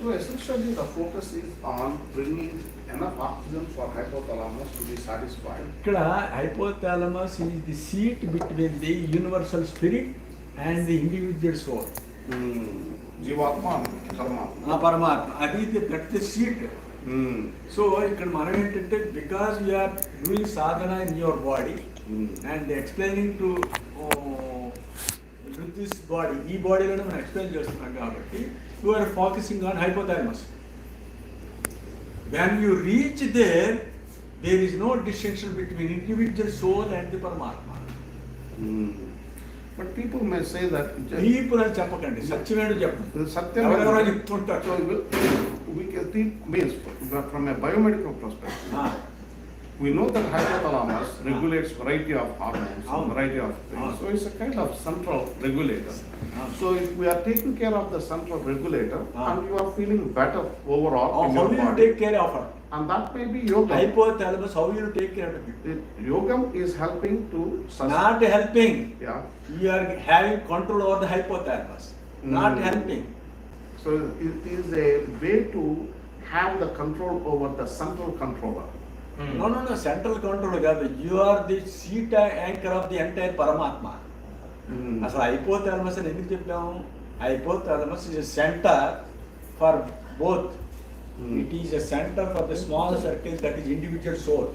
So essentially the focus is on bringing enough oxygen for hypothalamus to be satisfied. ఇక్కడ hypothalamus is the seat between the universal spirit and the individual soul. జీవాత్మ పరమాత్మ, అది that the seat. So ఇక్కడ మనం ఏంటంటే because you're doing sadhana in your body and explaining to this body, ఈ బాడీలోనే మనం ఎక్స్ప్లెయిన్ చేస్తున్నాం కాబట్టి you are focusing on hypothalamus. When you reach there, there is no distinction between individual soul and the Paramatma. But people may say that people అని చెప్పకండి, సత్యమేంటో చెప్పండి. సత్యం ఎవరెవరో చెప్తుంటారు. We can think means from a biomedical perspective. We know that hypothalamus regulates variety of hormones, variety of things. So it's a kind of central regulator. So if we are taking care of the central regulator and you are feeling better overall in your how body. you take care of her? And that may be yoga. Hypothalamus, how you take care of it? Yogam is helping to Not helping. Yeah. You are having control over the hypothalamus. Not helping. So it is a way to have the control over the central controller. No, central control కాదు. You are the seat anchor of the entire Paramatma. అసలు hypothalamus అని ఎందుకు చెప్పాము? Hypothalamus is a centre for both. It is a centre for the small circle that is individual soul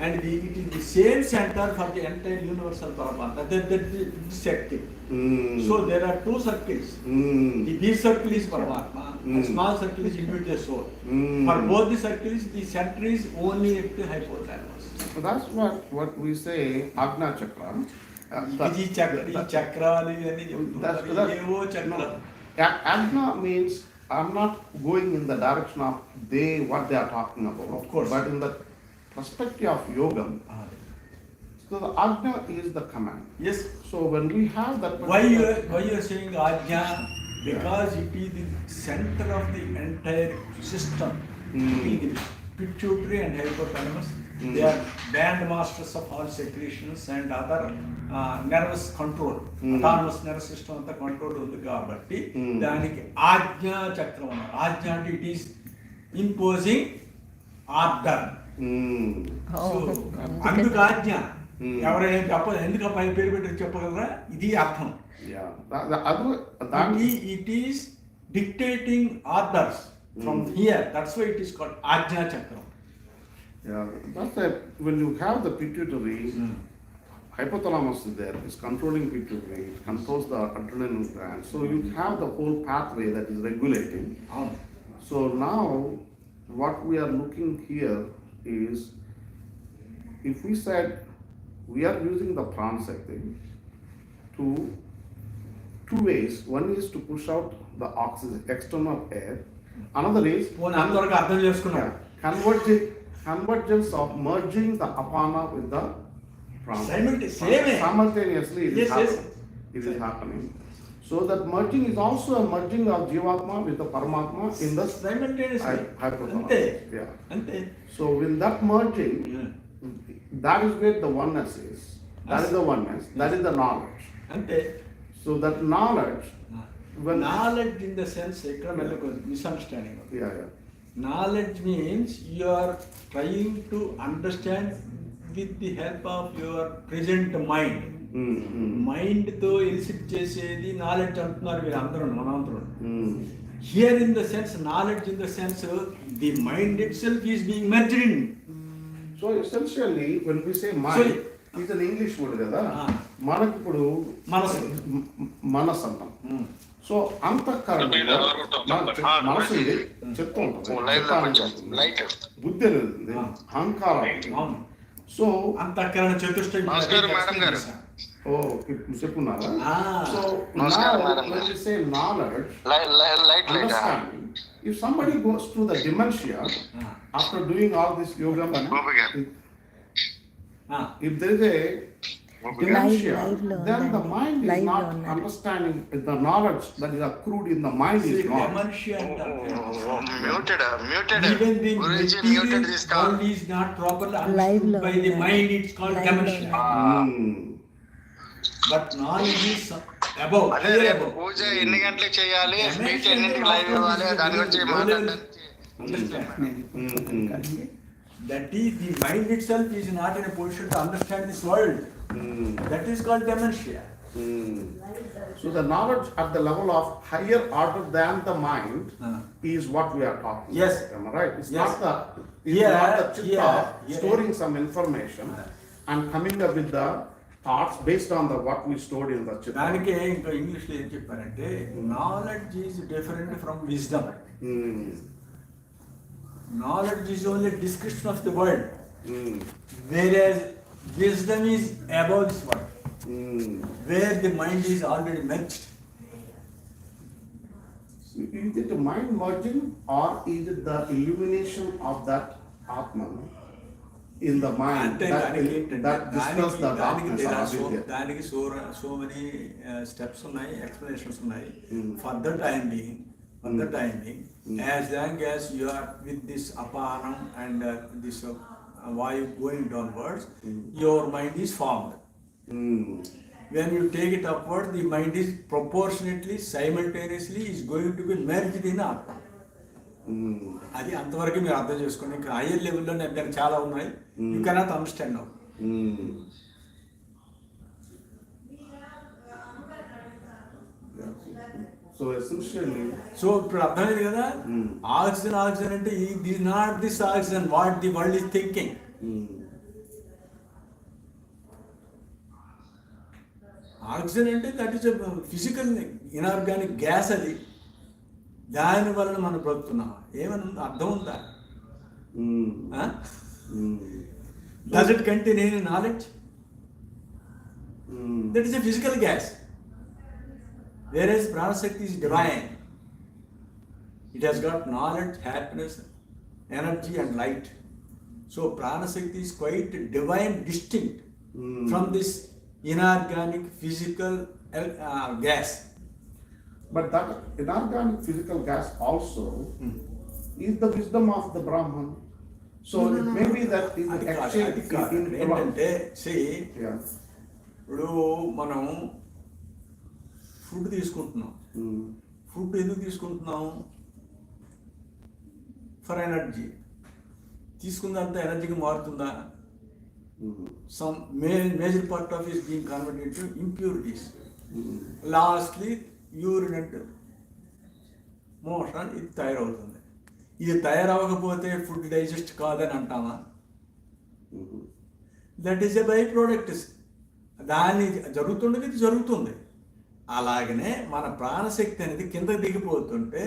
and it is the same centre for the entire universal Paramatma, that is Shakti. So there are two circles. The big circle is Paramatma, the small circle is individual soul. For both the circles, the center is only at the hypothalamus. So that's what we say Agna Chakra. ఈ చక్రాలు ఇవన్నీ చెప్తున్నారు, ఏవో చక్రాలు. Agna means I'm not going in the direction of what they are talking about. Of course. But in the perspective of Yogam, so the Agna is the command. Yes. So when we have that. Why you are saying Ajna? Because it is the center of the entire system. The pituitary and hypothalamus. They are band masters of all secretions and other nervous control. Autonomous nervous system అంతా control ఉంది కాబట్టి దానికి ఆజ్ఞా చక్రం అన్నారు. ఆజ్ఞ అంటే it is imposing order. అందుకు ఆజ్ఞ. ఎవరైనా చెప్పదు, ఎందుకు పై పేరు పెట్టి చెప్పగలరా? ఇది అర్థం. It is dictating orders from here. That's why it is called Ajna Chakra. Yeah, that's that. When you have the pituitary, hypothalamus is there. It's controlling pituitary. It controls the adrenaline gland. So you have the whole pathway that is regulating. So now, what we are looking here is, if we said we are using the prana shakti to two ways. One is to push out the oxygen, external air. Another is convergence of merging the apana with the prana. Simultaneously it is happening. So that merging is also a merging of Jivatma with the Paramatma in the hypothalamus. Yeah. So with that merging, that is where the oneness is. That is the oneness. That is the knowledge. So that knowledge, when knowledge in the sense, misunderstanding. Yeah. Knowledge means you are trying to understand with the help of your present mind. Mind తో illicit చేసేది knowledge అంటున్నారు మీరు అందరూ, మనందరూ. Here in the sense, knowledge in the sense, the mind itself is being merged in. So essentially, when we say mind, it's an English word కదా. మనకి ఇప్పుడు మనసు అంటాం. సో అంతఃకరణంలో మనసు చెప్తూ ఉంటుంది, బుద్ధి అనేది అహంకారం. సో అంతఃకరణ చతుష్టయం. నమస్కారం మేడం గారు. చెప్పున్నారా? Ah. So Namaskaram, now madam. when you say knowledge, Light. understanding, if somebody goes through the dementia after doing all this yoga, Gopi garu. if there is a dementia, Live lo then the unnadi. mind is Live lo not unnadi. understanding, the knowledge that is accrued in the mind is gone. Dementia అంటారు. Muted. Even the Guruji material muted this call. world is not properly Live understood lo by the unnadi. mind, it's called Live lo dementia. unnadi. But knowledge is above. అదే clear రేపు above. పూజ ఎన్ని గంటలకు చేయాలి, speech ఎన్నింటికి live ఇవ్వాలి, దాని గురించి మాట్లాడడానికి. That is, the mind itself is not in a position to understand this world. That is called dementia. So the knowledge at the level of higher order than the mind is what we are talking Yes. about. Am I right? It's Yes. not the Yeah, not the chitta yeah. storing some information and coming up with the thoughts based on the what we stored in the chitta. దానికే ఇంకా ఇంగ్లీష్లో ఏం చెప్పారంటే knowledge is different from wisdom. Knowledge is only description of the world, whereas wisdom is above this world, where the mind is already merged. So is it the mind merging or is it the illumination of that Atman in the mind అంటే that దానికి ఏంటంటే dispels the darkness or avidya? దానికి so many steps ఉన్నాయి, explanations ఉన్నాయి. For the time being, as long as you are with this apanam and this vayu going downwards, your mind is formed. When you take it upward, the mind is proportionately, simultaneously is going to be merged in Atma. అది అంతవరకు మీరు అర్థం చేసుకోండి. ఇంకా hire లెవెల్లో దానికి చాలా ఉన్నాయి. You cannot understand now. So essentially, so ఇప్పుడు అర్థమైంది కదా, ఆక్సిజన్ అంటే ఇది not this oxygen what the world is thinking. Oxygen అంటే that is physical inorganic gas. అది దాని వలన మనం బ్రతుకుతున్నాం. ఏమని అర్థం ఉందా? Does it contain any knowledge? That is a physical gas. Whereas prana shakti is divine. It has got knowledge, happiness, energy and light. So prana shakti is quite divine, distinct from this inorganic physical gas. but that inorganic physical gas also is the wisdom of the Brahman. So it may be that in the exchange ఏంటంటే yeah. ఇప్పుడు మనం food తీసుకుంటున్నాం. Food ఎందుకు తీసుకుంటున్నాం? For energy. తీసుకున్నంత ఎనర్జీకి మారుతుందా? Some major part of is being converted to impurities. Lastly urine and motion ఇది తయారవుతుంది. ఇది తయారవకపోతే ఫుడ్ డైజెస్ట్ కాదని అంటామా? That is a by product. దాన్ని జరుగుతుండగా ఇది జరుగుతుంది. అలాగనే మన ప్రాణశక్తి అనేది కింద దిగిపోతుంటే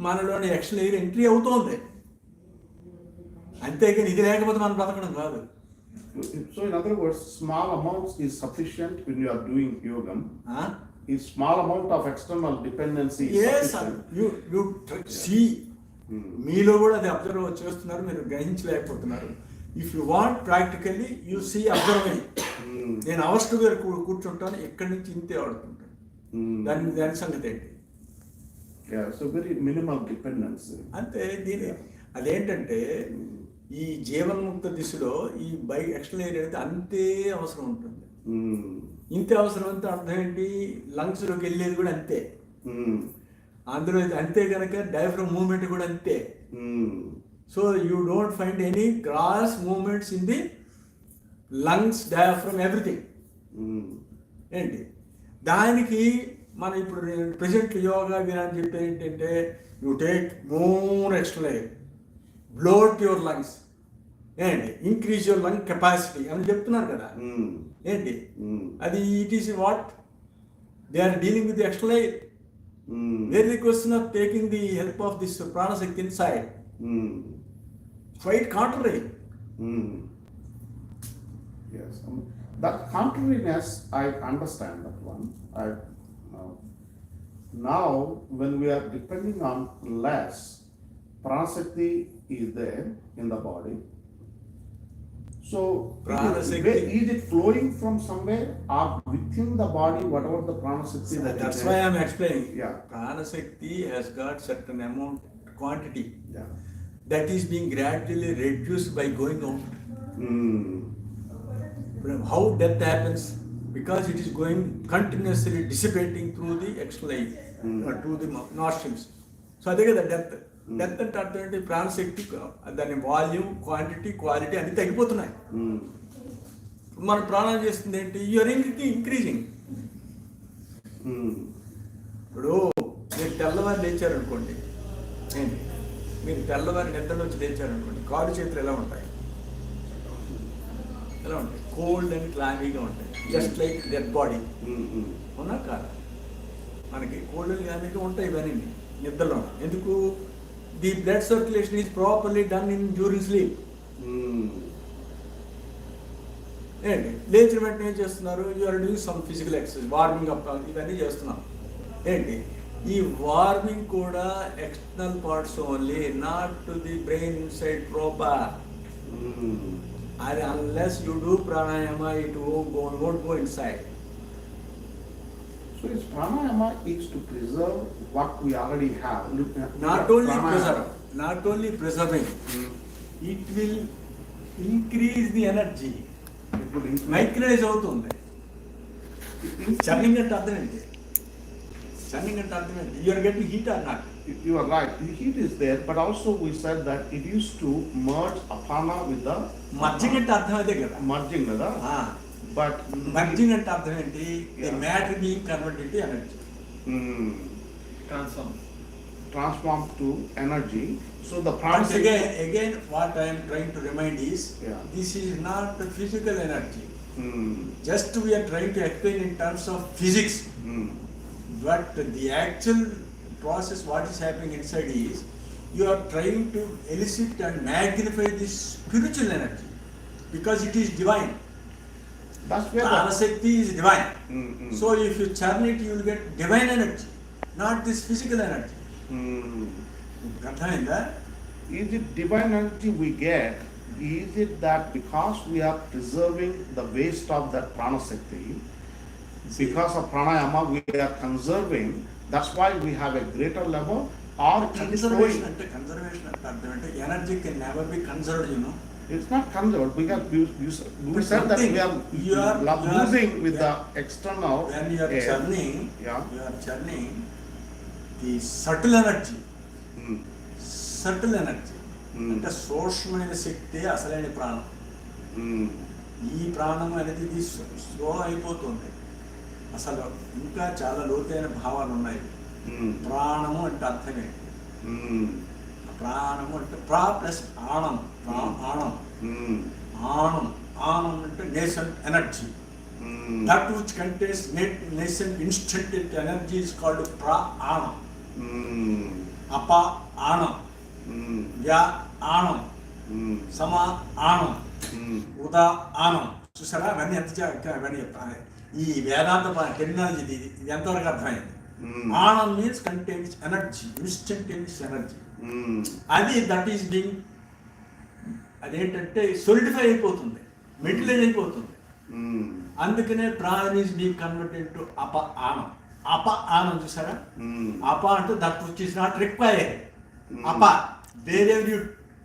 మనలోని ఎక్స్ట్రా ఎయిర్ ఎంట్రీ అవుతోంది. అంతేగాని ఇది లేకపోతే మనం బ్రతకడం కాదు. So in other words, small amounts is sufficient when you are doing yogam. Is small amount of external dependency is sufficient. You see, మీలో కూడా అది అబ్జర్వ్ చేస్తున్నారు, మీరు గ్రహించలేకపోతున్నారు. If you want practically you see observing. నేను అవస్థ గారు కూర్చుంటాను, ఎక్కడి నుంచి ఇంతే ఆడుతుంటాను. దాని సంగతి ఏంటి? So very minimal dependency. అంతే. అదేంటంటే ఈ జీవన్ముక్త దిశలో ఈ ఎక్స్టర్నల్ ఎయిర్ అయితే అంతే అవసరం ఉంటుంది. ఇంతే అవసరం అంటే అర్థం ఏంటి? లంగ్స్లోకి వెళ్ళేది కూడా అంతే. అందులో అంతే కనుక డయాఫ్రమ్ మూవ్మెంట్ కూడా అంతే. So you don't find any cross movements in the lungs, diaphragm, everything. ఏంటి దానికి మనం ఇప్పుడు ప్రెసెంట్ యోగా విధానం చెప్పేది ఏంటంటే you take more extra air, bloat your lungs ఏంటి, ఇంక్రీజ్ యువర్ లంగ్ కెపాసిటీ అని చెప్తున్నారు కదా. ఏంటి అది? It is what they are dealing with extra air. Where the question of taking the help of this prana shakti inside. Quite contrary. Yes. That contrariness, I understand that one. Now, when we are depending on less, pranashakti is there in the body. So, is it flowing from somewhere or within the body, whatever the pranashakti that That's is why there? I'm explaining. Yeah. Pranashakti has got certain amount, quantity Yeah. that is being gradually reduced by going out. How that happens? Because it is going continuously dissipating through the external air, through the nostrils. So అదే కదా depth. Depth అంటే అర్థం ఏంటి? ప్రాణశక్తి దాని volume, quantity, quality అన్ని తగ్గిపోతున్నాయి. మనం ప్రాణం చేస్తుంది ఏంటి? You're increasing. ఇప్పుడు మీరు తెల్లవారు లేచారనుకోండి, ఏంటి మీరు తెల్లవారి నిద్రలోంచి లేచారనుకోండి, కాలు చేతులు ఎలా ఉంటాయి? ఎలా ఉంటాయి? కోల్డ్ అండ్ క్లామీగా ఉంటాయి, జస్ట్ లైక్ డెడ్ బాడీ. అవునా కాదు? మనకి కోల్డ్ అండ్ క్లామీగా ఉంటాయి ఇవన్నీ నిద్రలో. ఎందుకు? The blood circulation is properly done in during sleep. ఏంటి లేచిన వెంటనే ఏం చేస్తున్నారు? You're doing some physical exercise, warming up, ఇవన్నీ చేస్తున్నాం. ఏంటి ఈ వార్మింగ్ కూడా external parts only, not to the brain inside proper. And unless you do pranayama, it won't go inside. So is pranayama is to preserve what we already have. Not only preserving, it will increase the energy. It will increase. Micronize అవుతుంది. Churning అంటే అర్థం ఏంటి? Churning అంటే అర్థం ఏంటి? You are getting heat or not? You are right. The heat is there, but also we said that it used to merge apana with the Merging అంటే అర్థం అదే కదా. merging, కదా. But Merging అంటే అర్థం ఏంటి? The matter being converted into energy. Transform to energy. So the Once pranashakti. again, what I am trying to remind is, Yeah. this is not the physical energy. Just we are trying to explain in terms of physics. But the actual process, what is happening inside is, you are trying to elicit and magnify this spiritual energy because it is divine. That's where Pranashakti is divine. So if you churn it, you will get divine energy, not this physical energy. Aర్థమైందా? Is it divine energy we get? Is it that because we are preserving the waste of that pranashakti, because of pranayama we are conserving, that's why we have a greater level? Or Conservation అంటే అర్థం అంటే energy can never be conserved, you know. It's not conserved because we said that we are losing with the external. When you are churning, Yeah. you are churning the subtle energy. Subtle energy. అంటే సూక్ష్మమైన శక్తి అసలైన ప్రాణం. ఈ ప్రాణం అనేది ఇది slow అయిపోతుంది. అసలు ఇంకా చాలా లోతైన భావాలు ఉన్నాయి. ప్రాణము అంటే అర్థమే. ప్రాణము అంటే ప్రా ప్లస్ ఆణం. ఆణం ఆణం అంటే nascent energy. That which contains nascent instant energy is called ప్రా ఆణం. అప ఆణం, వ్యా ఆణం, సమా ఆణం, ఉదా ఆణం. చూసారా అవన్నీ ఎంత అవన్నీ ఈ వేదాంత టెక్నాలజీ ఇది ఎంతవరకు అర్థమైంది? ఆణం means contains energy, instantaneous energy. అది దట్ ఈస్ బీయింగ్, అదేంటంటే సొలిడిఫై అయిపోతుంది, మెటీరియల్ అయిపోతుంది. అందుకనే ప్రాణ ఈస్ బీయింగ్ కన్వర్టెడ్ టు అప ఆనం. అప ఆనం చూసారా? అప అంటే that which is not required. అప wherever you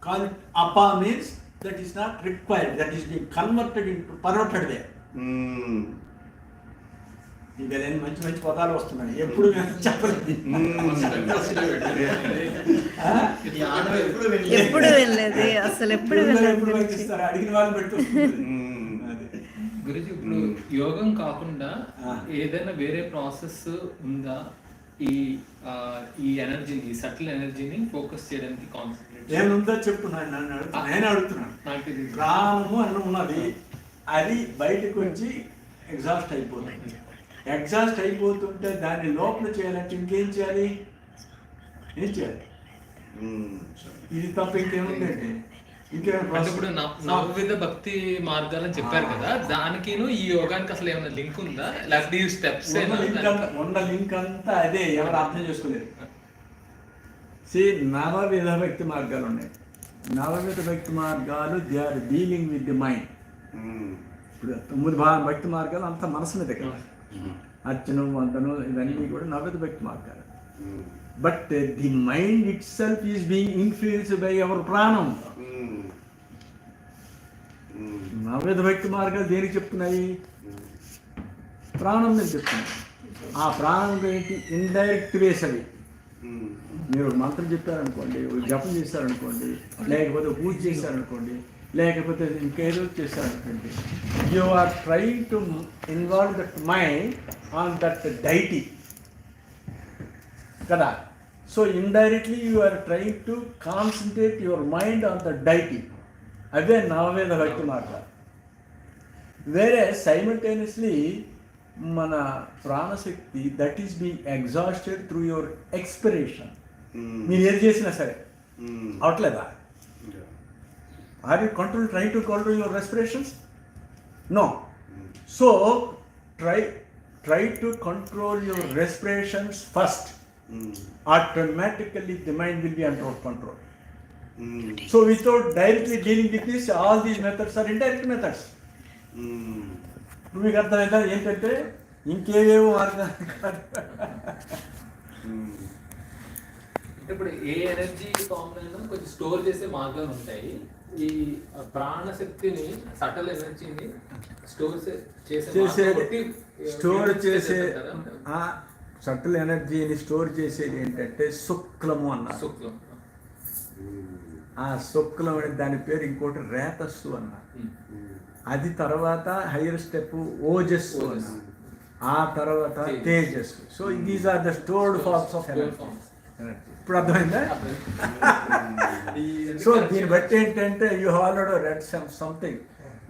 call it apa means that is not required, that is being converted into perverted way. ఇంకా నేను మంచి మంచి పదాలు వస్తున్నాయి, ఎప్పుడు చెప్పలేదు. ఎప్పుడు వెళ్ళలేదు అసలు, ఎప్పుడు ఇస్తారు అడిగిన వాళ్ళు పెట్టి. గురుజీ ఇప్పుడు యోగం కాకుండా ఏదైనా వేరే ప్రాసెస్ ఉందా ఈ ఎనర్జీని, ఈ సటిల్ ఎనర్జీని ఫోకస్ చేయడానికి కాన్సన్ట్రేట్? ఏముందో చెప్పు, నేను అడుగుతున్నాను. ప్రాణము అని ఉన్నది, అది బయటకు వచ్చి ఎగ్జాస్ట్ అయిపోతుంది. ఎగ్జాస్ట్ అయిపోతుంటే దాన్ని లోపల చేయాలంటే ఇంకేం చేయాలి? ఏం చేయాలి? ఇది తప్ప ఇంకేముందండి? అంటే ఇప్పుడు నవవిధ భక్తి మార్గాలని చెప్పారు కదా, దానికిను ఈ యోగానికి అసలు ఏమైనా లింక్ ఉందా, లేకపోతే ఈ స్టెప్స్ ఉన్న లింక్ అంతా అదే, ఎవరు అర్థం చేసుకోలేదు. నవవిధ భక్తి మార్గాలు ఉన్నాయి. నవవిధ భక్తి మార్గాలు they are dealing with the mind. ఇప్పుడు 9 భక్తి మార్గాలు అంతా మనసు మీద కదా, అర్చనం వందనం ఇవన్నీ కూడా నవవిధ భక్తి మార్గాలు. But the mind it self is being influenced by our ప్రాణం. నవవిధ భక్తి మార్గాలు దేనికి చెప్తున్నాయి? ప్రాణం మీద చెప్తున్నాయి. ఆ ప్రాణం ఏంటి? ఇండైరెక్ట్ వేస్ అవి. మీరు మంత్రం చెప్పారనుకోండి, జపం చేశారనుకోండి, లేకపోతే పూజ చేశారనుకోండి, లేకపోతే ఇంకేదో చేశారనుకోండి, you are trying to involve that mind on that deity కదా. So indirectly you are trying to concentrate your mind on the deity. అవే నవవేద భక్తి మార్గాలు. వేరే సైమల్టేనియస్లీ మన ప్రాణశక్తి that is being exhausted through your expiration. మీరు ఏది చేసినా సరే అవట్లేదా? Are you try to control your respirations? No. So try to control your respirations first. Automatically the mind will be under control. So without directly dealing with this, all these methods are indirect methods. మీకు అర్థమైందా? ఏంటంటే ఇంకేవేవో మార్గాలు కాదు. ఇప్పుడు ఏ energy form అయినా కొంచెం store చేసే మార్గాలు ఉంటాయి. ఈ ప్రాణశక్తిని, సటల్ ఎనర్జీని స్టోర్ చేసే సటిల్ ఎనర్జీని స్టోర్ చేసేది ఏంటంటే శుక్లము అన్నారు. శుక్లం. ఆ శుక్లం అనే దాని పేరు ఇంకోటి రేతస్సు అన్నారు. అది తర్వాత హైయర్ స్టెప్ ఓజస్సు అన్నారు. ఆ తర్వాత తేజస్సు. So these are the stored forms of energy. ఇప్పుడు అర్థమైందా? సో దీన్ని బట్టి ఏంటంటే యూ ఆల్రెడీ రెడ్ సంథింగ్.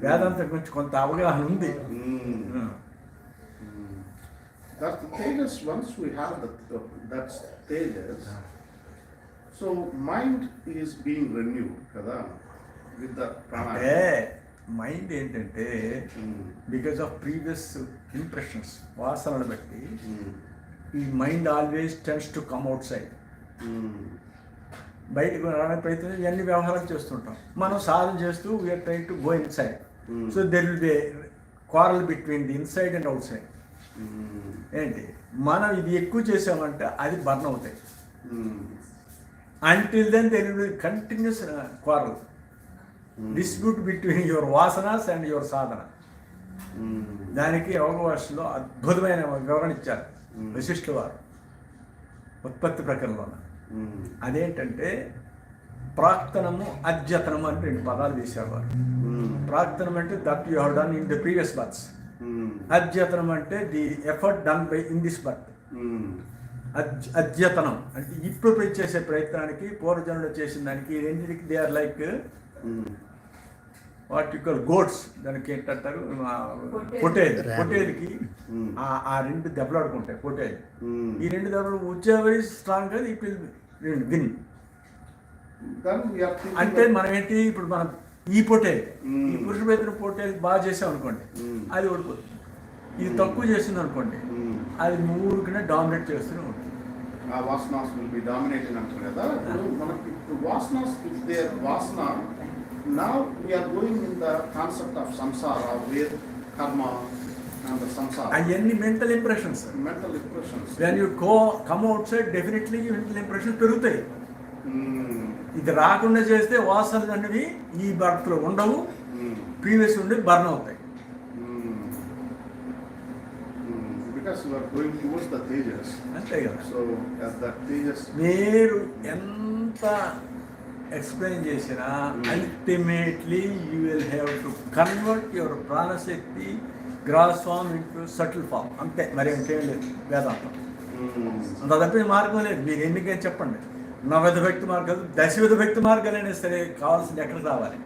వేదాంతం గురించి కొంత అవగాహన ఉంది. That tejas, once we have that tejas, so mind is being renewed, kada, with the prana. Mind ఏంటంటే బికాస్ ఆఫ్ ప్రీవియస్ ఇంప్రెషన్స్, వాసనలు బట్టి ఈ mind always tends to come outside. బయటకు రావడానికి ప్రయత్నం ఇవన్నీ వ్యవహారాలు చేస్తుంటాం. మనం సాధన చేస్తూ we are trying to go inside. So there will be quarrel between the inside and outside. ఏంటి, మనం ఇది ఎక్కువ చేసామంటే అది బర్న్ అవుతాయి. Until then there will be continuous quarrel, dispute between your vasanas and your sadhana. దానికి యోగ భాషలో అద్భుతమైన వివరణ ఇచ్చారు వశిష్ఠుల వారు ఉత్పత్తి ప్రకరణలో. అదేంటంటే ప్రాక్తనము, అద్యతనము అని 2 పదాలు తీశారు వారు. ప్రాక్తనం అంటే that you have done in the previous births. అద్యతనం అంటే the effort done by in this birth. అద్యతనం అంటే ఇప్పుడు చేసే ప్రయత్నానికి, పూర్వజన్మలో చేసిన దానికి, రెండింటికి they are like what you call gods. దానికి ఏంటంటారు, పొట్టేలుకి ఆ 2 దెబ్బలాడుకుంటాయి పొట్టేలు. ఈ 2 దెబ్బలు ఉచ్చేవరీ స్ట్రాంగ్ గా ఇట్ విల్ విన్. అంటే మనం ఏంటి, ఇప్పుడు మనం ఈ పొట్టేలు, ఈ పురుష పేదల పొట్టేలు బాగా చేసాం అనుకోండి, అది ఓడిపోతుంది. ఇది తక్కువ చేసింది అనుకోండి, అది ఊరికనే డామినేట్ చేస్తూనే ఉంటుంది. వాసనాస్ విల్ బి డామినేటింగ్ అంటారు కదా. మనకి వాసనాస్ ఇస్ దేర్ వాసన. Now we are going in the concept of samsara, where karma and the samsara. అవన్నీ mental impressions. When you come outside, definitely mental impressions పెరుగుతాయి. ఇది రాకుండా చేస్తే వాసనలు అనేవి ఈ బర్త్లో ఉండవు, ప్రీవియస్ ఉండి బర్న్ అవుతాయి. Because you are going towards the tejas. అంతే కదా. So as the tejas, మీరు ఎంత ఎక్స్ప్లెయిన్ చేసినా ultimately you will have to convert your prana shakti gross form into subtle form. అంతే, మరి ఇంకేం లేదు వేదాంతం. అంత తప్పి మార్గం లేదు. మీరు ఎన్నికని చెప్పండి, నవవిధ భక్తి మార్గాలు, దశవిధ భక్తి మార్గాలైనా సరే కావాల్సింది ఎక్కడ రావాలి,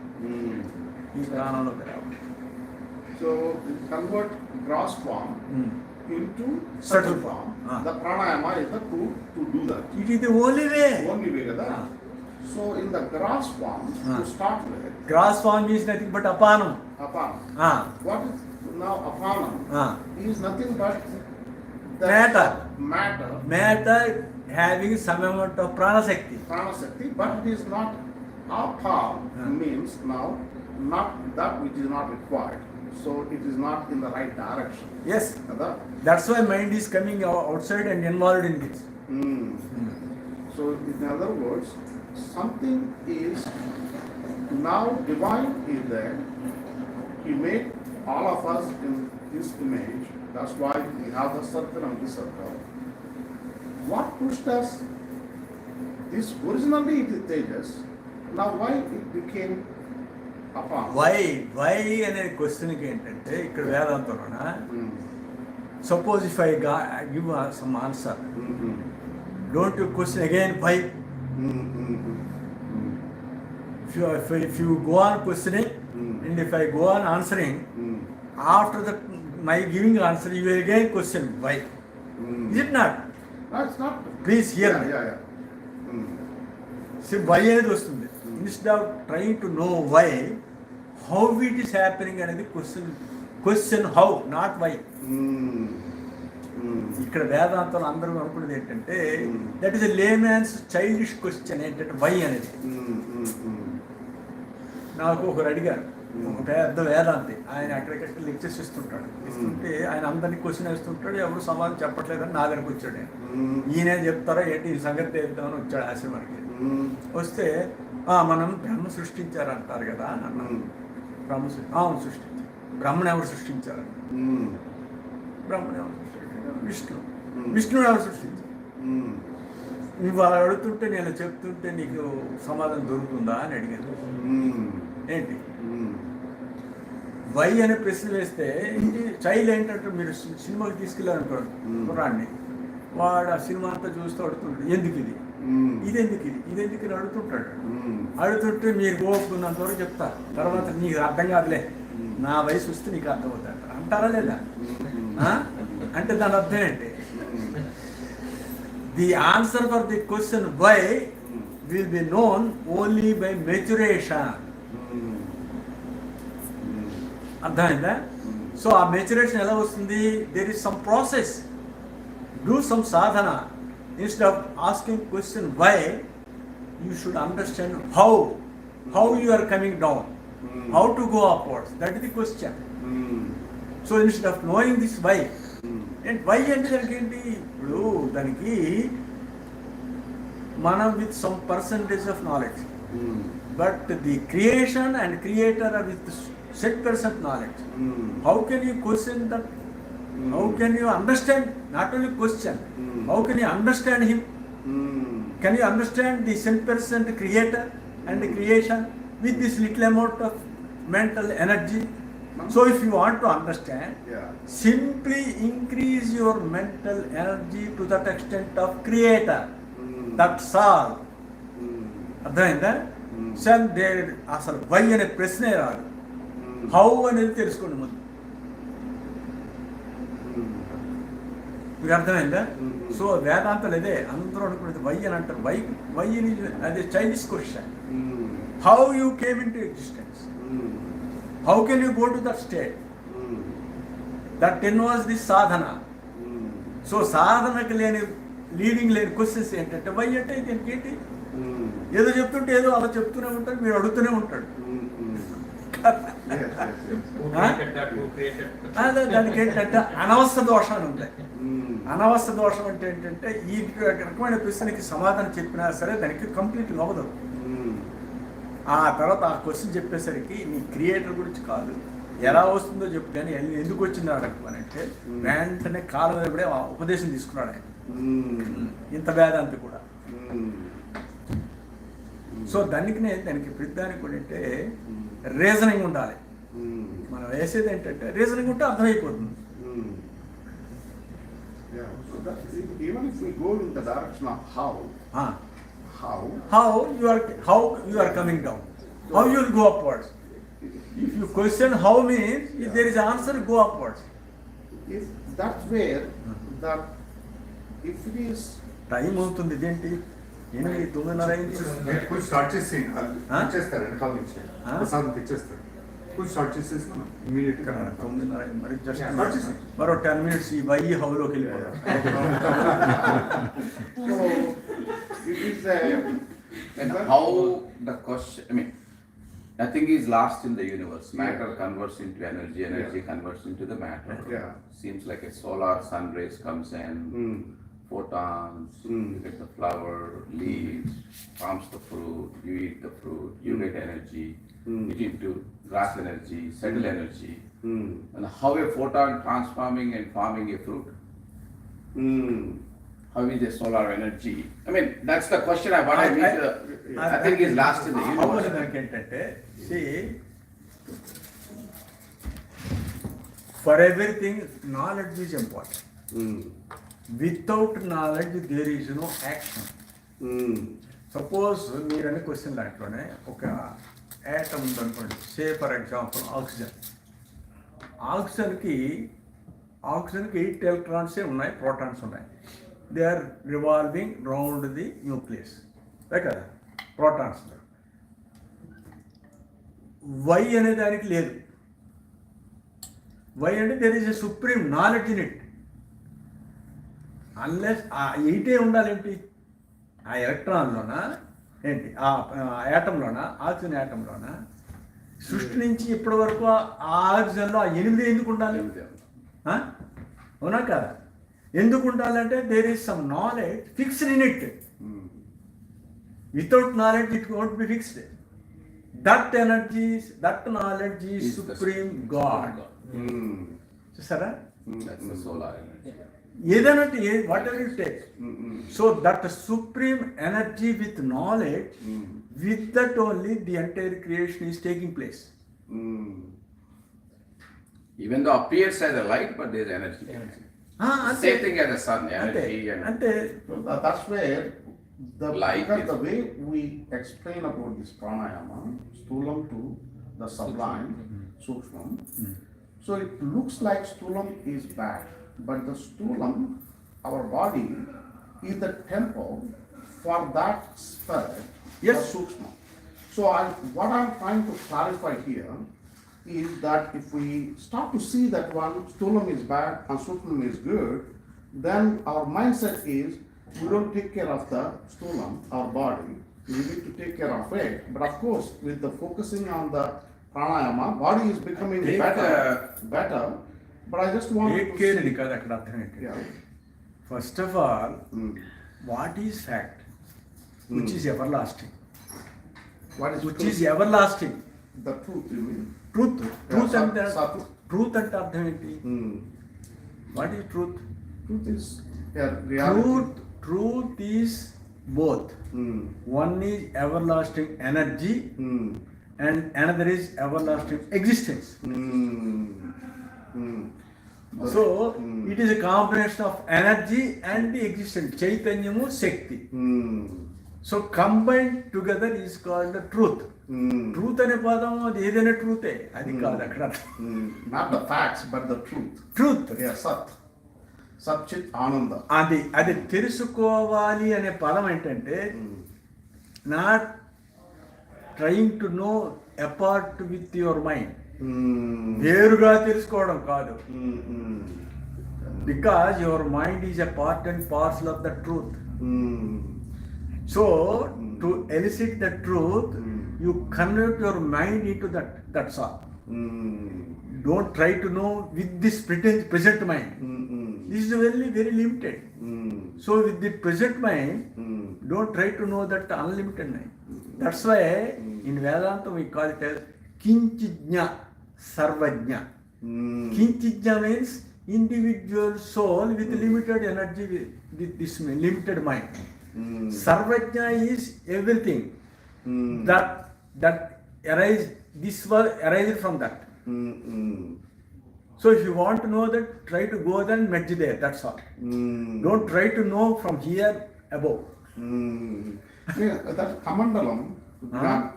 ఈ ప్రాణంలోకి రావాలి. So convert gross form into subtle form. The pranayama is the tool to do that. It is the only way. Only way, kada. So in the gross form, to start with, gross form is nothing but apanam. apana. Ah. What is now apana? Ah. Is nothing but the Matter. Matter. Matter having some amount of ప్రాణశక్తి. Prana shakti, but it is not apa means now not that which is not required. So it is not in the right direction. Yes, Kada? That's why mind is coming outside and involved in this. So in other words, something is now divine is there. He made all of us in His image. That's why we have the circle and this circle. What pushed us? This originally it is Tejas. Now why it became Apana? Why అనే క్వశ్చన్కి ఏంటంటే ఇక్కడ వేదాంతంలోన suppose if I give some answer, don't you question again why. If you go on questioning and if I go on answering, after my giving answer you will again question why. Is it not? No, it's not. Please hear me. Yeah. See, why అనేది వస్తుంది. Instead of trying to know why, how it is happening అనేది question how, not why. ఇక్కడ వేదాంతంలో అందరూ అనుకునేది ఏంటంటే that is a layman's childish question ఏంటంటే why అనేది. నాకు ఒకరు అడిగారు, ఒక పెద్ద వేదాంతి, ఆయన అక్కడికక్కడ లెక్చర్స్ ఇస్తుంటే ఆయన అందరినీ క్వశ్చన్ వేస్తుంటాడు, ఎవరు సమాధానం చెప్పట్లేదని నా దగ్గరకు వచ్చాడు. ఈయన చెప్తారా ఏంటి ఈ సంగతి తెలుద్దామని వచ్చాడు ఆశ్రమానికి. వస్తే మనం బ్రహ్మ సృష్టించారంటారు కదా అని అన్నాను. బ్రహ్మ సృష్టించారు. బ్రహ్మను ఎవరు సృష్టించారు? బ్రహ్మను ఎవరు సృష్టించారు? విష్ణువు ఎవరు సృష్టించారు? నువ్వు అలా అడుగుతుంటే నేను చెప్తుంటే నీకు సమాధానం దొరుకుతుందా అని అడిగాను. ఏంటి వై అనే ప్రశ్న వేస్తే చైల్డ్ ఏంటంటే మీరు సినిమాకి తీసుకెళ్ళారనుకోండి కుర్రాన్ని, వాడు ఆ సినిమా అంతా చూస్తూ అడుగుతుంటాడు ఎందుకు ఇది ఇదెందుకు అని అడుగుతుంటాడు. అడుగుతుంటే మీరు గోపుకున్నంత వరకు చెప్తారు, తర్వాత నీకు అర్థం కాదులే నా వయసు వస్తే నీకు అర్థమవుతుంది అంటారా లేదా? అంటే దాని అర్థం ఏంటి? The answer for the question why will be known only by maturation. అర్థమైందా? సో ఆ మెచ్యురేషన్ ఎలా వస్తుంది? There is some process. Do some sadhana. Instead of asking question why, you should understand how you are coming down, how to go upwards. That is the question. So instead of knowing this why, and why అంటే దానికి ఏంటి? ఇప్పుడు దానికి మనం with some percentage of knowledge, but the creation and creator are with set percent knowledge. How can you question that? How can you understand? Not only question, how can you understand him? Can you understand the 10% creator and the creation with this little amount of mental energy? So if you want to understand, simply increase your mental energy to that extent of creator. That's all. అర్థమైందా? So అసలు why అనే ప్రశ్నే రాదు, how అనేది తెలుసుకోండి ముందు. మీకు అర్థమైందా? సో వేదాంతాలు అదే అందరూ అనుకునేది వై అని అంటారు. వై అదే Chinese question. How you came in to existence, how can you go to that state, that involves this Sadhana. So సాధనకు లేని లీడింగ్ లేని క్వశ్చన్స్ ఏంటంటే వై అంటే దీనికి ఏంటి? ఏదో చెప్తుంటే ఏదో అలా చెప్తూనే ఉంటాడు, మీరు అడుగుతూనే ఉంటాడు. దానికి ఏంటంటే అనవస్థ దోషాలు ఉంటాయి. అనవస్థ దోషం అంటే ఏంటంటే ఈ రకమైన ప్రశ్నకి సమాధానం చెప్పినా సరే దానికి కంప్లీట్ అవ్వదు. ఆ తర్వాత ఆ క్వశ్చన్ చెప్పేసరికి నీ క్రియేటర్ గురించి కాదు, ఎలా వస్తుందో చెప్పు, కానీ ఎందుకు వచ్చింది అడగమని అంటే వెంటనే కాలం ఎప్పుడే ఉపదేశం తీసుకున్నాడు ఆయన. ఇంత వేదాంతి కూడా. సో దానికి ప్రతిదానికి కూడా అంటే రీజనింగ్ ఉండాలి. మనం వేసేది ఏంటంటే రీజనింగ్ ఉంటే అర్థమైపోతుంది. Even if we go in the direction of how you are coming down, how you will go upwards. If you question how means if there is answer, go upwards. If that's where that if it is time అవుతుంది. ఇదేంటి 9:30 అయింది. పూజ start చేసి ఆ? ఇచ్చేస్తారు వెనకాల నుంచి ఆ? ప్రసాదం తెచ్చేస్తారు. పూజ స్టార్ట్ చేసేసి ఇమీడియట్ గా 9:30 అయింది. మరి Start జస్ట్ చేసాం. మరో 10 minutes ఈ వై హౌలోకి వెళ్ళిపోతాం. So it is a And how the question, I mean, nothing is lost in the universe. Matter converts into energy, energy converts into the matter. Yeah. Seems like a solar sun rays comes in, photons, you get the flower, leaves, forms the fruit, you eat the fruit, you get energy, it into grass energy, settle energy. And how a photon transforming and forming a fruit? How is the solar energy? I mean, that's the question I want to meet. I think is lost in the universe. దానికి ఏంటంటే for everything knowledge is important. Without knowledge there is no action. Suppose మీరు అనే question దాంట్లోనే ఒక atom ఉందనుకోండి, say for example oxygen. ఆక్సిజన్కి 8 ఎలక్ట్రాన్సే ఉన్నాయి, ప్రోటాన్స్ ఉన్నాయి. They are revolving round the nucleus, కదా ప్రోటాన్స్. వై అనే దానికి లేదు. వై అంటే there is a supreme knowledge in it. Unless ఆ 8 ఉండాలేంటి, ఆ ఎలక్ట్రాన్లోన ఏంటి, ఆ యాటంలోన, ఆక్సిజన్ యాటంలోన సృష్టి నుంచి ఇప్పటి వరకు ఆ ఆక్సిజన్లో ఆ 8 ఎందుకు ఉండాలి? అవునా కదా? ఎందుకు ఉండాలంటే there is some knowledge fixed in it. Without knowledge it won't be fixed. That energy, that knowledge is supreme God. చూసారా? That's the solar energy. ఏదైనా whatever you take. So that supreme energy with knowledge, with that only the entire creation is taking place. Even though appears as a light, but there is energy. Same thing as the sun, energy and అంటే So that's where Light because is- the way we explain about this pranayama, stulam to the sublime, sukshmam. So it looks like stulam is bad, but the stulam, our body, is the temple for that spirit, Yes. the sukshmam. So what I'm trying to clarify here is that if we start to see that one stulam is bad and sukshmam is good, then our mindset is we don't take care of the stulam, our body, we need to take care of it. But of course, with the focusing on the pranayama, body is becoming Take, better. But I just want take to care see, కాదు అక్కడ అర్థం ఏంటి. yeah, first of all what is fact which is ever lasting, what is which truth? Is ever lasting. The truth, you mean? Truth. Truth అంటే Sat. Truth అంటే అర్థం ఏంటి? What is truth? Truth is reality. Truth is both. One is everlasting energy and another is everlasting existence. So it is a combination of energy and the existence. Chaitanyamu, Shakti. So combined together is called the truth. Truth అనే పదం అది ఏదైనా ట్రూతే, అది కాదు అక్కడ. Not the facts, but the truth. Truth. Yeah, Sat. Satchit Ananda. అది తెలుసుకోవాలి అనే పదం ఏంటంటే not trying to know apart with your mind. వేరుగా తెలుసుకోవడం కాదు. Because your mind is a part and parcel of the truth. So to illicit the truth you convert your mind in to that's all. Don't try to know with this present mind. This is very, very limited. So with the present mind, don't try to know that unlimited mind. That's why in Vedanta we call it as Kinchijna Sarvajna. Kinchijna means individual soul with limited energy, with this limited mind. Sarvajna is everything that arises. This was arised from that. So if you want to know that, try to go there and merge there, that's all. Don't try to know from here above. Yeah, that Kamandalam,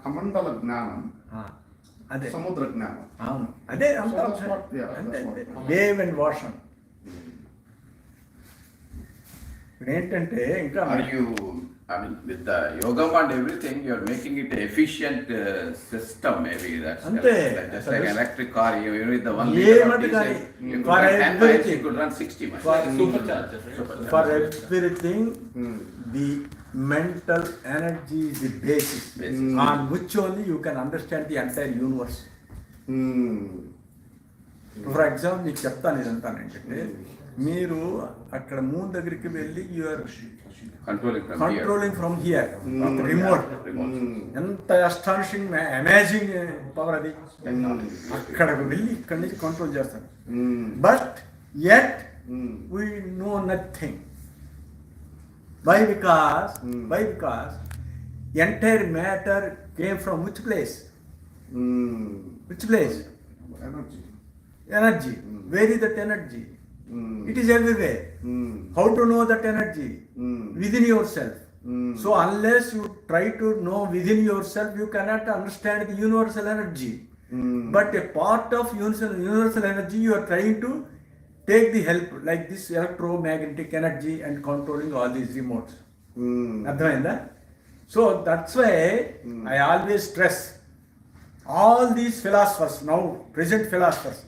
Kamandala Gnanam, అదే Samudra Gnanam. అవును, అదే So that's what, yeah, అంతే that's what. Wave and వాషన్. ఇప్పుడు ఏంటంటే ఇంకా Are you I mean, with the Yogam and everything, you're making it an efficient system, maybe. That's Ante. correct. Just like electric car, you with the 1 Yeah, liter of but diesel, guy, you could for run 10 miles, everything. you could run 60 miles. Supercharger, right? For everything, the mental energy is the basis. On which only you can understand the entire universe. For example మీకు చెప్తాను ఇదంతా ఏంటంటే మీరు అక్కడ moon దగ్గరికి వెళ్ళి you're controlling from here remote. ఎంత astonishing amazing power అది. అక్కడికి వెళ్ళి ఇక్కడి నుంచి కంట్రోల్ చేస్తాను. But yet we know nothing. Why? Because entire matter came from which place? Which place? Energy. Where is that energy? It is everywhere. How to know that energy? Within yourself. So unless you try to know within yourself, you cannot understand the universal energy. But a part of universal energy, you are trying to take the help, like this electromagnetic energy and controlling all these remotes. Advainda? So that's why I always stress all these philosophers, now present philosophers,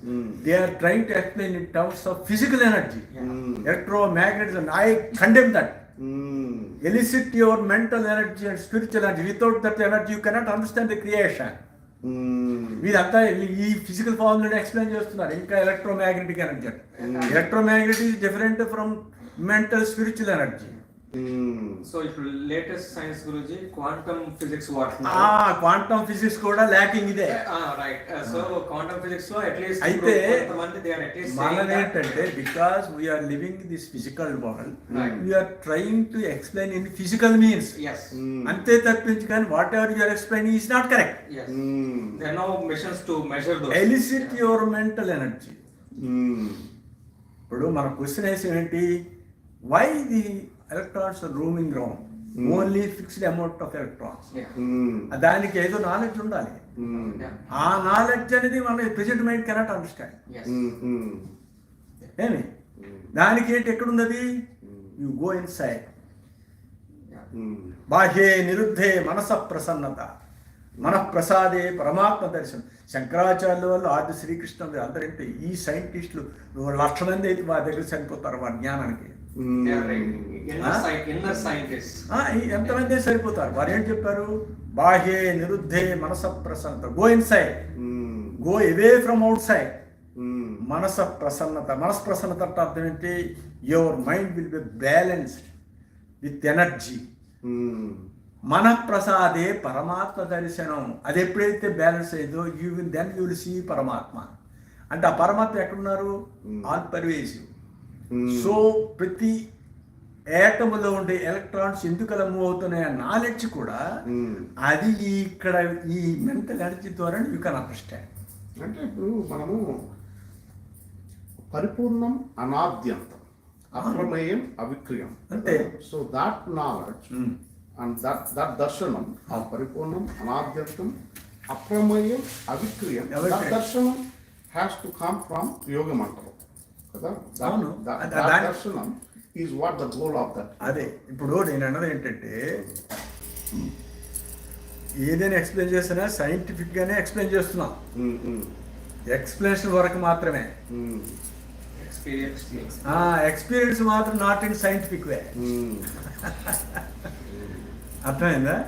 they are trying to explain in terms of physical energy, electromagnetism. I condemn that. Elicit your mental energy and spiritual energy. Without that energy, you cannot understand the creation. వీరంతా ఈ physical form లో explain చేస్తున్నారు. ఇంకా electromagnetic energy. Electromagnetic is different from mental spiritual energy. So ఇప్పుడు latest science గురించి quantum physics quantum physics కూడా lacking ఇదే. Right. So quantum physics లో అట్లీస్ట్ అయితే కొంతమంది దే ఆర్ అట్లీస్ట్ మనది ఏంటంటే because we're living this physical world, we're trying to explain in physical means. అంతే తప్పించి కానీ whatever you're explaining is not correct. There are no measures to measure those. Elicit your mental energy. ఇప్పుడు మన question వేసి ఏంటి? Why the electrons are roaming around, only fixed amount of electrons. దానికి ఏదో knowledge ఉండాలి. ఆ knowledge అనేది మన ప్రెజెంట్ మైండ్ కెనాట్ అండర్స్టాండ్. ఏమి దానికి ఏంటి ఎక్కడున్నది? You go inside. బాహ్యే నిరుద్ధే మనస ప్రసన్నత, మనఃప్రసాదే పరమాత్మ దర్శనం. శంకరాచార్యుల వల్ల ఆది శ్రీకృష్ణ అందరంటే ఈ సైంటిస్టులు 1,00,000 మంది అయితే మా దగ్గర చనిపోతారు వారి జ్ఞానానికి. ఎంతమంది సరిపోతారు? వారు ఏం చెప్పారు? బాహ్యే నిరుద్ధే మనస ప్రసన్నత. Go inside, go away from outside. మనస ప్రసన్నత. మనస్ ప్రసన్నత అంటే అర్థం ఏంటి? Your mind will be balanced with energy. మనఃప్రసాదే పరమాత్మ దర్శనం. అది ఎప్పుడైతే బ్యాలెన్స్ అయ్యిందో యూ విల్ సీ పరమాత్మ. అంటే ఆ పరమాత్మ ఎక్కడున్నారు? All pervasive. సో ప్రతి ఏటములో ఉండే ఎలక్ట్రాన్స్ ఎందుకు అలా మూవ్ అవుతున్నాయి ఆ నాలెడ్జ్ కూడా అది ఇక్కడ ఈ మెంటల్ ఎనర్జీ ద్వారా యూ కెన్ అండర్స్టాండ్. అంటే ఇప్పుడు మనము పరిపూర్ణం అనాద్యంతం, అప్రమేయం అవిక్రియం అంటే. So that knowledge and that దర్శనం, ఆ పరిపూర్ణం అనాద్యంతం అప్రమేయం అవిక్రియం, దర్శనం హ్యాస్ టు కమ్ ఫ్రమ్ యోగం అంటారు కదా. దర్శనం is what the goal of that. అదే ఇప్పుడు నేను అన్నది ఏంటంటే ఏదైనా ఎక్స్ప్లెయిన్ చేస్తున్నా సైంటిఫిక్ గానే ఎక్స్ప్లెయిన్ చేస్తున్నాం. ఎక్స్ప్లెనేషన్ వరకు మాత్రమే. ఎక్స్పీరియన్స్ మాత్రం నాట్ ఇన్ సైంటిఫిక్ వే. అర్థమైందా?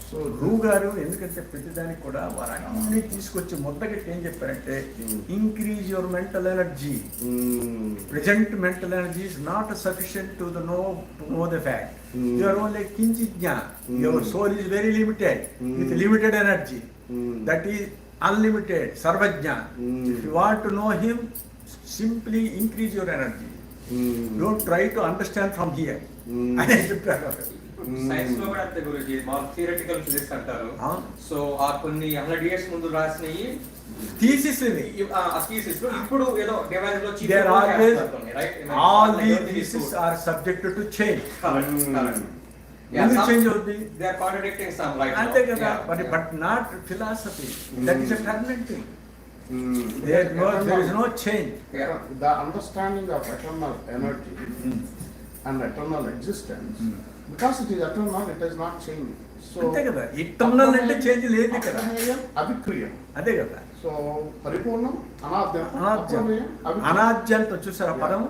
సో రూ గారు ఎందుకంటే ప్రతిదానికి కూడా వారు అన్ని తీసుకొచ్చి మొదటి ఏం చెప్పారంటే increase your mental energy. Present mental energy is not sufficient to know the fact. Your only కించిత్ జ్ఞాన్. Your soul is very limited with limited energy. That is unlimited సర్వజ్ఞ. If you want to know him simply increase your energy. Don't try to understand from here అని చెప్పారు. Science లో కూడా అంతే గురుజీ, మాకు theoretical physics అంటారు. సో ఆ కొన్ని 100 years ముందు రాసినవి థీసిస్ ఇప్పుడు ఏదో డివైస్ లో all these theses are subject to change. Change అవుతుంది. They are contradicting some right అంతే కదా. but not philosophy. That is a permanent thing. There is no change. The understanding of eternal energy and eternal existence, because it is eternal, it is not changing. So అంతే కదా, eternal అంటే change లేదు కదా, అప్రమేయం, అవిక్రియం. అదే కదా. So పరిపూర్ణం, అనాద్యం, అనాద్యం, అప్రమేయం, అవిక్రియం. అనాద్యంతో చూసారా పదం,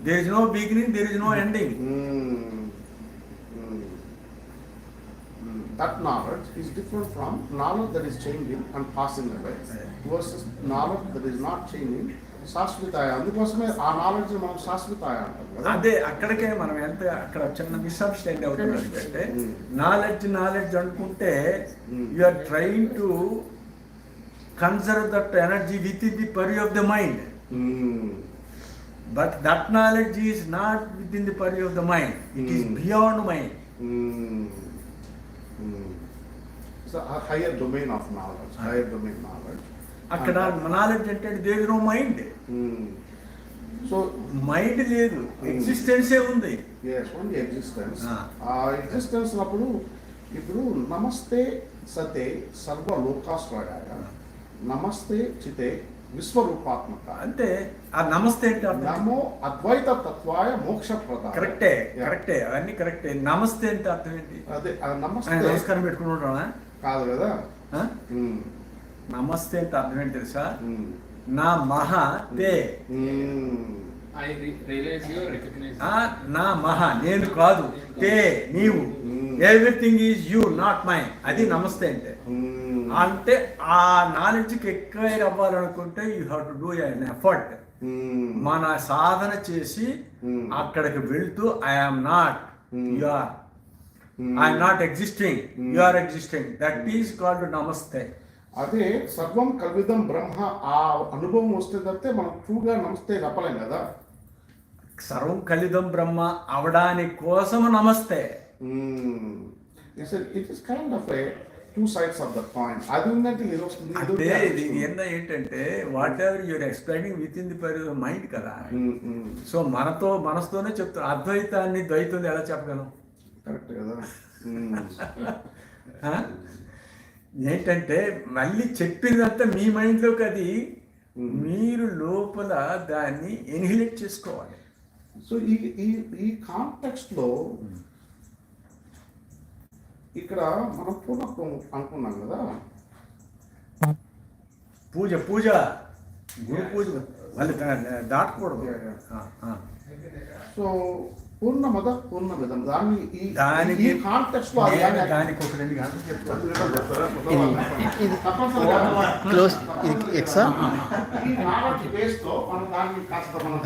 there is no beginning, there is no ending. That knowledge is different from knowledge that is changing and passing away versus knowledge that is not changing, శాశ్వతాయ. అందుకోసమే ఆ నాలెడ్జ్ మనం శాశ్వతాయ అంటాం కదా. అదే అక్కడికే మనం ఎంత అక్కడ చిన్న మిస్అండర్స్టాండింగ్ అవుతుంది అంటే, నాలెడ్జ్ అనుకుంటే you are trying to conserve that energy with in the purview of the mind, but that knowledge is not with in the purview of the mind, it is beyond mind. So a higher domain of knowledge, higher domain knowledge. అక్కడ knowledge అంటే there is no mind. So mind లేదు, ఎగ్జిస్టెన్సే ఉంది. yes, only existence. ఆ existence అప్పుడు ఇప్పుడు నమస్తే సతే సర్వలోకాశ్రయాయ, నమస్తే చితే విశ్వరూపాత్మక. అంటే ఆ నమస్తే అంటే నమో అద్వైత తత్వాయ మోక్షప్రదాయ. కరెక్టే అవన్నీ కరెక్టే. నమస్తే అంటే అర్థం ఏంటి? అదే నమస్తే నమస్కారం పెట్టుకుని ఉంటాడా? కాదు కదా. నమస్తే అంటే అర్థం ఏంటి తెలుసా? నా మహా తే, నా మహా నేను కాదు, తే నీవు, everything is you not mine, అది నమస్తే అంటే. అంటే ఆ నాలెడ్జ్కి ఎక్వైర్ అవ్వాలనుకుంటే you have to do an effort. మన సాధన చేసి అక్కడికి వెళ్తూ I'm not, you are, I'm not existing, you are existing, that is called namaste. అదే సర్వం కల్విదం బ్రహ్మ, ఆ అనుభవం వస్తే తప్పితే మనం ట్రూగా నమస్తే చెప్పలేం కదా. సర్వం కలిదం బ్రహ్మ అవడానికి కోసం నమస్తే. It is kind of a two sides of the coin. అది ఉందంటే ఇది వస్తుంది, అంటే ఇది ఏంటంటే whatever your explaining with in the mind కదా. సో మనస్తోనే చెప్తాను. అద్వైతాన్ని ద్వైతం ఎలా చెప్పగలం? కరెక్ట్ కదా. ఏంటంటే మళ్ళీ చెప్పిందంతా మీ మైండ్లోకి, అది మీరు లోపల దాన్ని ఎన్హిలేట్ చేసుకోవాలి. సో ఈ కాంటెక్స్ట్లో ఇక్కడ మనం పూర్ణత్వం అనుకున్నాం కదా. పూజ గురు పూజ మళ్ళీ దాటకూడదు. సో పూర్ణమద పూర్ణమిదం, దానికి ఈ కాంటెక్స్ట్ లో దానికి ఒక 2 గంటలు చెప్తాను. ఈ నాలెడ్జ్ బేస్ తో మనం దాన్ని కాస్త మనం